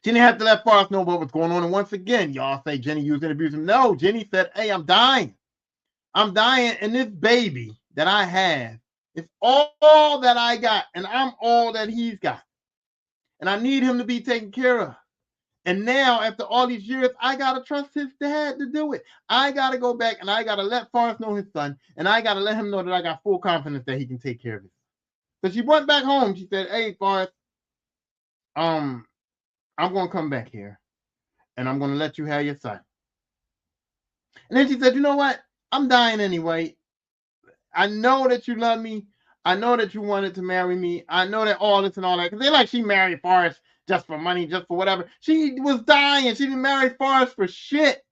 She didn't have to let Forrest know what was going on. And once again, y'all say Jenny used and abused him. No, Jenny said, hey, I'm dying. I'm dying, and this baby that I have is all that I got, and I'm all that he's got. And I need him to be taken care of. And now, after all these years, I got to trust his dad to do it. I got to go back, and I got to let Forrest know his son, and I got to let him know that I got full confidence that he can take care of it. So she went back home. She said, hey, Forrest, I'm going to come back here, and I'm going to let you have your son. And then she said, you know what? I'm dying anyway. I know that you love me. I know that you wanted to marry me. I know that all this and all that. Because they like she married Forrest just for money, just for whatever. She was dying. She didn't marry Forrest for shit.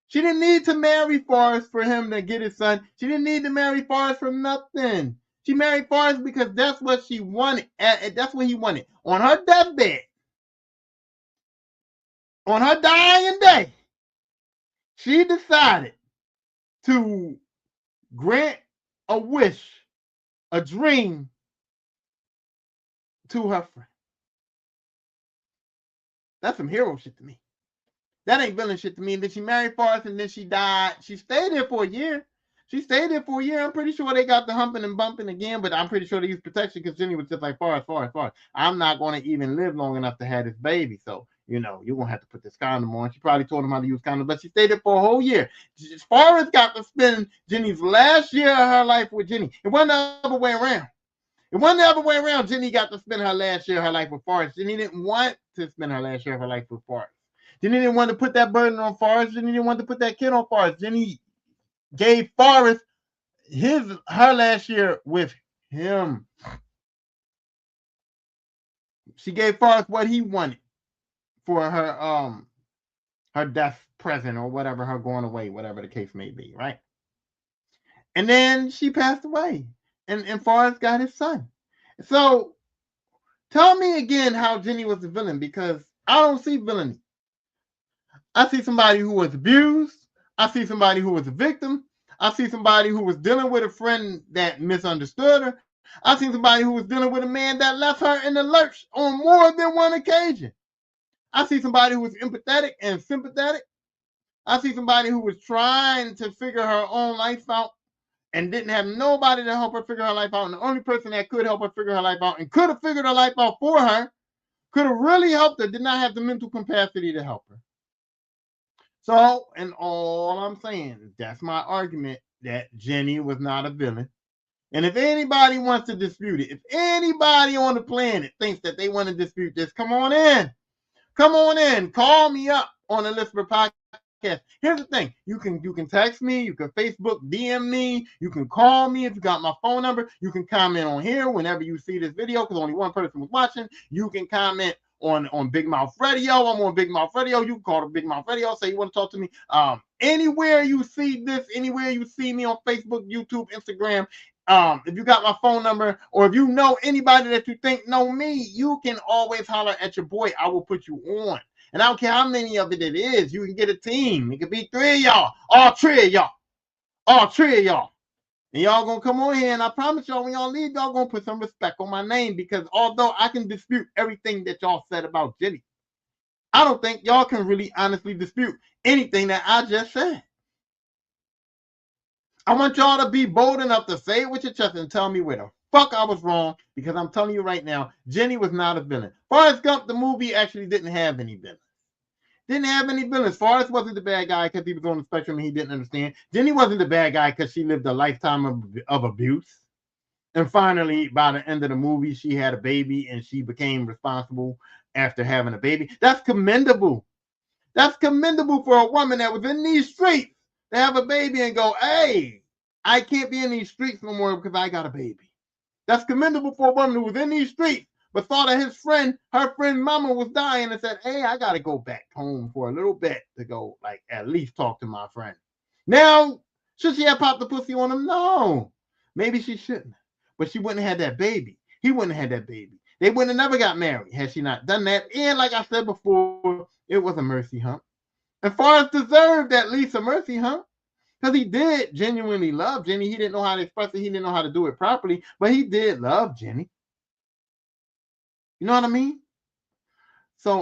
She didn't need to marry Forrest for him to get his son. She didn't need to marry Forrest for nothing. She married Forrest because that's what she wanted. That's what he wanted. On her deathbed, on her dying day, she decided to grant a wish, a dream to her friend. That's some hero shit to me. That ain't villain shit to me. And then she married Forrest and then she died. She stayed there for a year. I'm pretty sure they got the humping and bumping again, but I'm pretty sure they used protection because Jenny was just like, Forrest. I'm not going to even live long enough to have this baby. So, you know, you're going to have to put this condom on. She probably told him how to use condoms, but she stayed there for a whole year. Forrest got to spend Jenny's last year of her life with Jenny. It wasn't the other way around. Jenny got to spend her last year of her life with Forrest. Jenny didn't want to spend her last year of her life with Forrest. Jenny didn't want to put that burden on Forrest. Jenny didn't want to put that kid on Forrest. Jenny gave Forrest her last year with him. She gave Forrest what he wanted for her death present or whatever, her going away, whatever the case may be, right? And then she passed away, and Forrest got his son. So tell me again how Jenny was the villain, because I don't see villainy. I see somebody who was abused. I see somebody who was a victim. I see somebody who was dealing with a friend that misunderstood her. I see somebody who was dealing with a man that left her in the lurch on more than one occasion. I see somebody who was empathetic and sympathetic. I see somebody who was trying to figure her own life out and didn't have nobody to help her figure her life out. And the only person that could help her figure her life out and could have figured her life out for her, could have really helped her, did not have the mental capacity to help her. So, and all I'm saying, that's my argument that Jenny was not a villain. And if anybody wants to dispute it, if anybody on the planet thinks that they want to dispute this, come on in. Come on in. Call me up on the Lisper podcast. Here's the thing. You can text me, you can Facebook DM me, you can call me if you got my phone number. You can comment on here whenever you see this video, because only one person was watching. You can comment on Big Mouth Radio. I'm on Big Mouth Radio. You can call the Big Mouth Radio, say you want to talk to me. Anywhere you see this, anywhere you see me on Facebook, YouTube, Instagram, if you got my phone number, or if you know anybody that you think know me, you can always holler at your boy. I will put you on. And I don't care how many of it is. You can get a team. It could be 3 of y'all, all 3 of y'all, all 3 of y'all. And y'all gonna come on here, and I promise y'all, when y'all leave, y'all gonna put some respect on my name, because although I can dispute everything that y'all said about Jenny, I don't think y'all can really honestly dispute anything that I just said. I want y'all to be bold enough to say it with your chest and tell me where the fuck I was wrong, because I'm telling you right now, Jenny was not a villain. Forrest Gump, the movie, actually didn't have any villains. Didn't have any villains. Forrest wasn't the bad guy because he was on the spectrum and he didn't understand. Jenny wasn't the bad guy because she lived a lifetime of abuse. And finally, by the end of the movie, she had a baby and she became responsible after having a baby. That's commendable. That's commendable for a woman that was in these streets to have a baby and go, hey, I can't be in these streets no more because I got a baby. That's commendable for a woman who was in these streets but thought of her friend mama was dying, and said, hey, I got to go back home for a little bit to go, like, at least talk to my friend. Now, should she have popped the pussy on him? No. Maybe she shouldn't. But she wouldn't have had that baby. He wouldn't have had that baby. They wouldn't have never got married had she not done that. And like I said before, it was a mercy hump. And Forrest deserved at least a mercy hump, because he did genuinely love Jenny. He didn't know how to express it. He didn't know how to do it properly, but he did love Jenny. You know what I mean? So,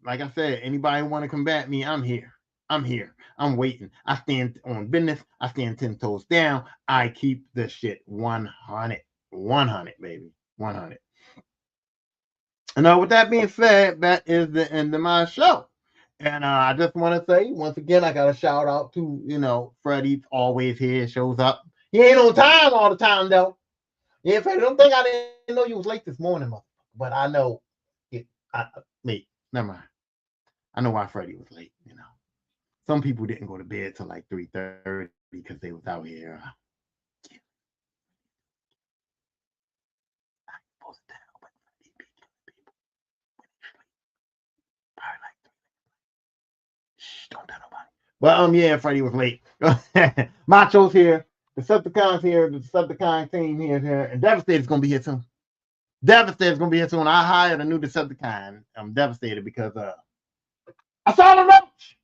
like I said, anybody want to combat me, I'm here. I'm here. I'm waiting. I stand on business. I stand 10 toes down. I keep the shit 100. 100, baby. 100. And with that being said, that is the end of my show. And I just want to say, once again, I got a shout out to, Freddie, always here, shows up. He ain't on time all the time, though. Yeah, Freddie, don't think I didn't know you was late this morning, but I know. Wait, never mind. I know why Freddie was late, Some people didn't go to bed till like 3:30 because they was out here. Don't tell nobody. Well, yeah, Freddie was late. Macho's here. The Decepticon's here. The Decepticon team here. And Devastator's going to be here soon. Devastator's going to be here soon. I hired a new Decepticon. I'm devastated because I saw the roach.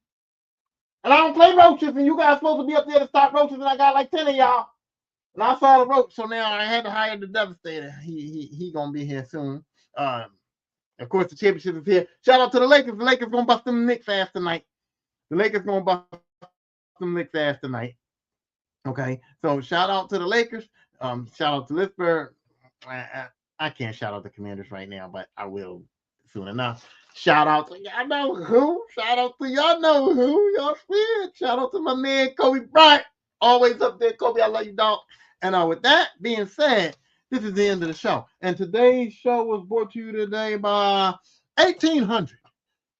And I don't play roaches. And you guys supposed to be up there to stop roaches. And I got like 10 of y'all. And I saw the roach. So now I had to hire the Devastator. He going to be here soon. Of course, the championship is here. Shout out to the Lakers. The Lakers going to bust them Knicks ass tonight. The Lakers going to bust them Knicks ass tonight. Okay, so shout out to the Lakers. Shout out to Lisper. I can't shout out the Commanders right now, but I will soon enough. Shout out to y'all know who. Shout out to y'all know who. Y'all see it. Shout out to my man Kobe Bryant. Always up there, Kobe. I love you, dog. And with that being said, this is the end of the show. And today's show was brought to you today by 1800.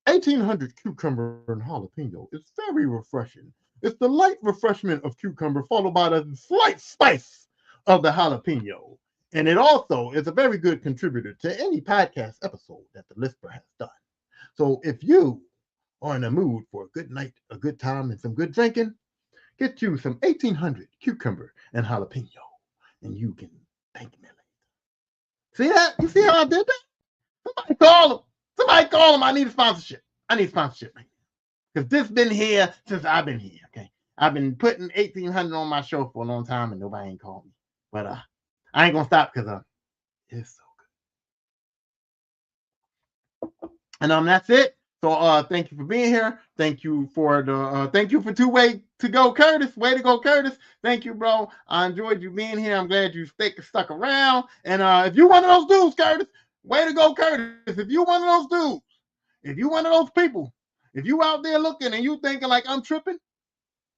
1800 cucumber and jalapeno. It's very refreshing. It's the light refreshment of cucumber followed by the slight spice of the jalapeno. And it also is a very good contributor to any podcast episode that the Lisper has done. So if you are in a mood for a good night, a good time, and some good drinking, get you some 1800 cucumber and jalapeno, and you can thank me later. See that? You see how I did that? Somebody call him. Somebody call him. I need a sponsorship. I need sponsorship, man. Because this been here since I've been here, okay? I've been putting 1,800 on my show for a long time, and nobody ain't called me. But I ain't going to stop because it's so good. And that's it. So thank you for being here. Thank you for the thank you for two-way to go, Curtis. Way to go, Curtis. Thank you, bro. I enjoyed you being here. I'm glad you stuck around. And if you one of those dudes, Curtis, way to go, Curtis. If you one of those dudes, if you one of those people, if you out there looking and you thinking like I'm tripping,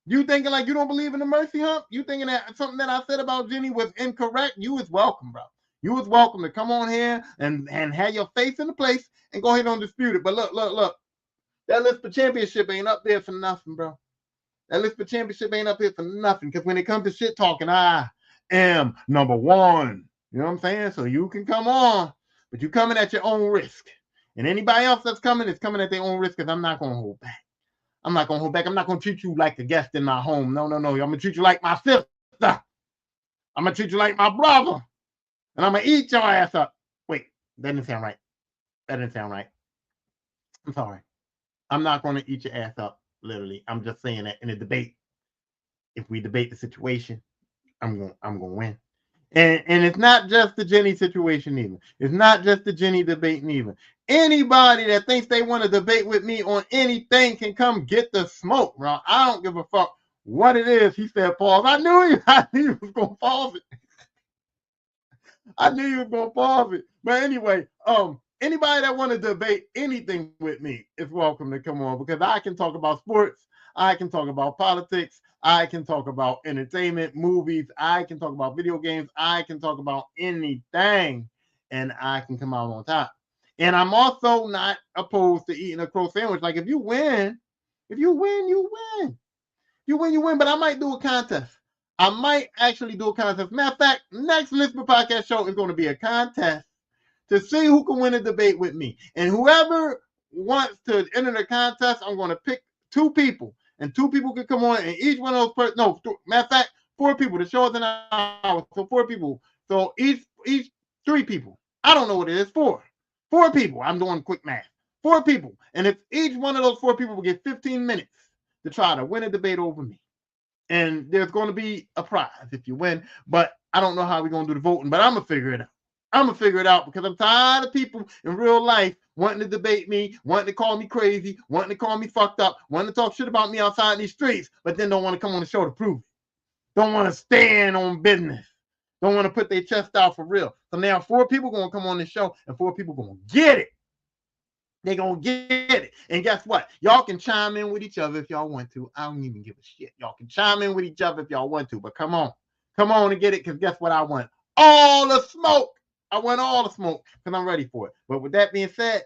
you thinking like you don't believe in the mercy hump, you thinking that something that I said about Jenny was incorrect, you is welcome, bro. You was welcome to come on here and have your face in the place and go ahead and dispute it. But look. That list for championship ain't up there for nothing, bro. That list for championship ain't up there for nothing. Because when it comes to shit talking, I am number one. You know what I'm saying? So you can come on, but you coming at your own risk. And anybody else that's coming is coming at their own risk because I'm not going to hold back. I'm not going to hold back. I'm not going to treat you like a guest in my home. No. I'm going to treat you like my sister. I'm going to treat you like my brother. And I'm going to eat your ass up. Wait, that didn't sound right. I'm sorry. I'm not going to eat your ass up, literally. I'm just saying that in a debate. If we debate the situation, I'm going to win. And it's not just the Jenny situation either. It's not just the Jenny debate either. Anybody that thinks they want to debate with me on anything can come get the smoke, bro. I don't give a fuck what it is. He said pause. I knew he was going to pause it. I knew you was going to pause it. But anyway, anybody that want to debate anything with me is welcome to come on because I can talk about sports. I can talk about politics. I can talk about entertainment, movies. I can talk about video games. I can talk about anything, and I can come out on top. And I'm also not opposed to eating a crow sandwich. Like if you win, you win. You win. But I might do a contest. I might actually do a contest. Matter of fact, next Lisbon Podcast show is going to be a contest to see who can win a debate with me. And whoever wants to enter the contest, I'm going to pick 2 people. And 2 people can come on, and each one of those matter of fact, 4 people. The show is an hour, so 4 people. So each 3 people. I don't know what it is. 4 people. I'm doing quick math. 4 people. And if each one of those 4 people will get 15 minutes to try to win a debate over me. And there's going to be a prize if you win. But I don't know how we're going to do the voting, but I'm going to figure it out. I'm going to figure it out because I'm tired of people in real life wanting to debate me, wanting to call me crazy, wanting to call me fucked up, wanting to talk shit about me outside these streets, but then don't want to come on the show to prove it. Don't want to stand on business. Don't want to put their chest out for real. So now 4 people going to come on the show and 4 people going to get it. They're going to get it. And guess what? Y'all can chime in with each other if y'all want to. I don't even give a shit. Y'all can chime in with each other if y'all want to, but come on. Come on and get it because guess what I want? All the smoke. I want all the smoke because I'm ready for it. But with that being said,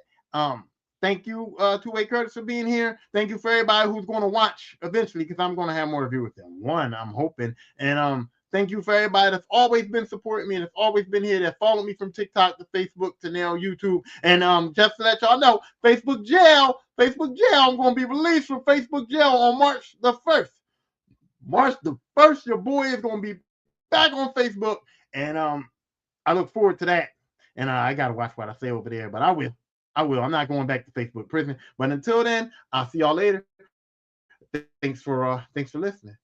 thank you, Two-Way Curtis, for being here. Thank you for everybody who's going to watch eventually because I'm going to have more reviews than one, I'm hoping. And thank you for everybody that's always been supporting me and that's always been here, that followed me from TikTok to Facebook to now YouTube. And just to let y'all know, Facebook jail, I'm going to be released from Facebook jail on March the 1st. March the 1st, your boy is going to be back on Facebook. And I look forward to that. And I got to watch what I say over there, but I will. I'm not going back to Facebook prison. But until then, I'll see y'all later. Thanks for listening.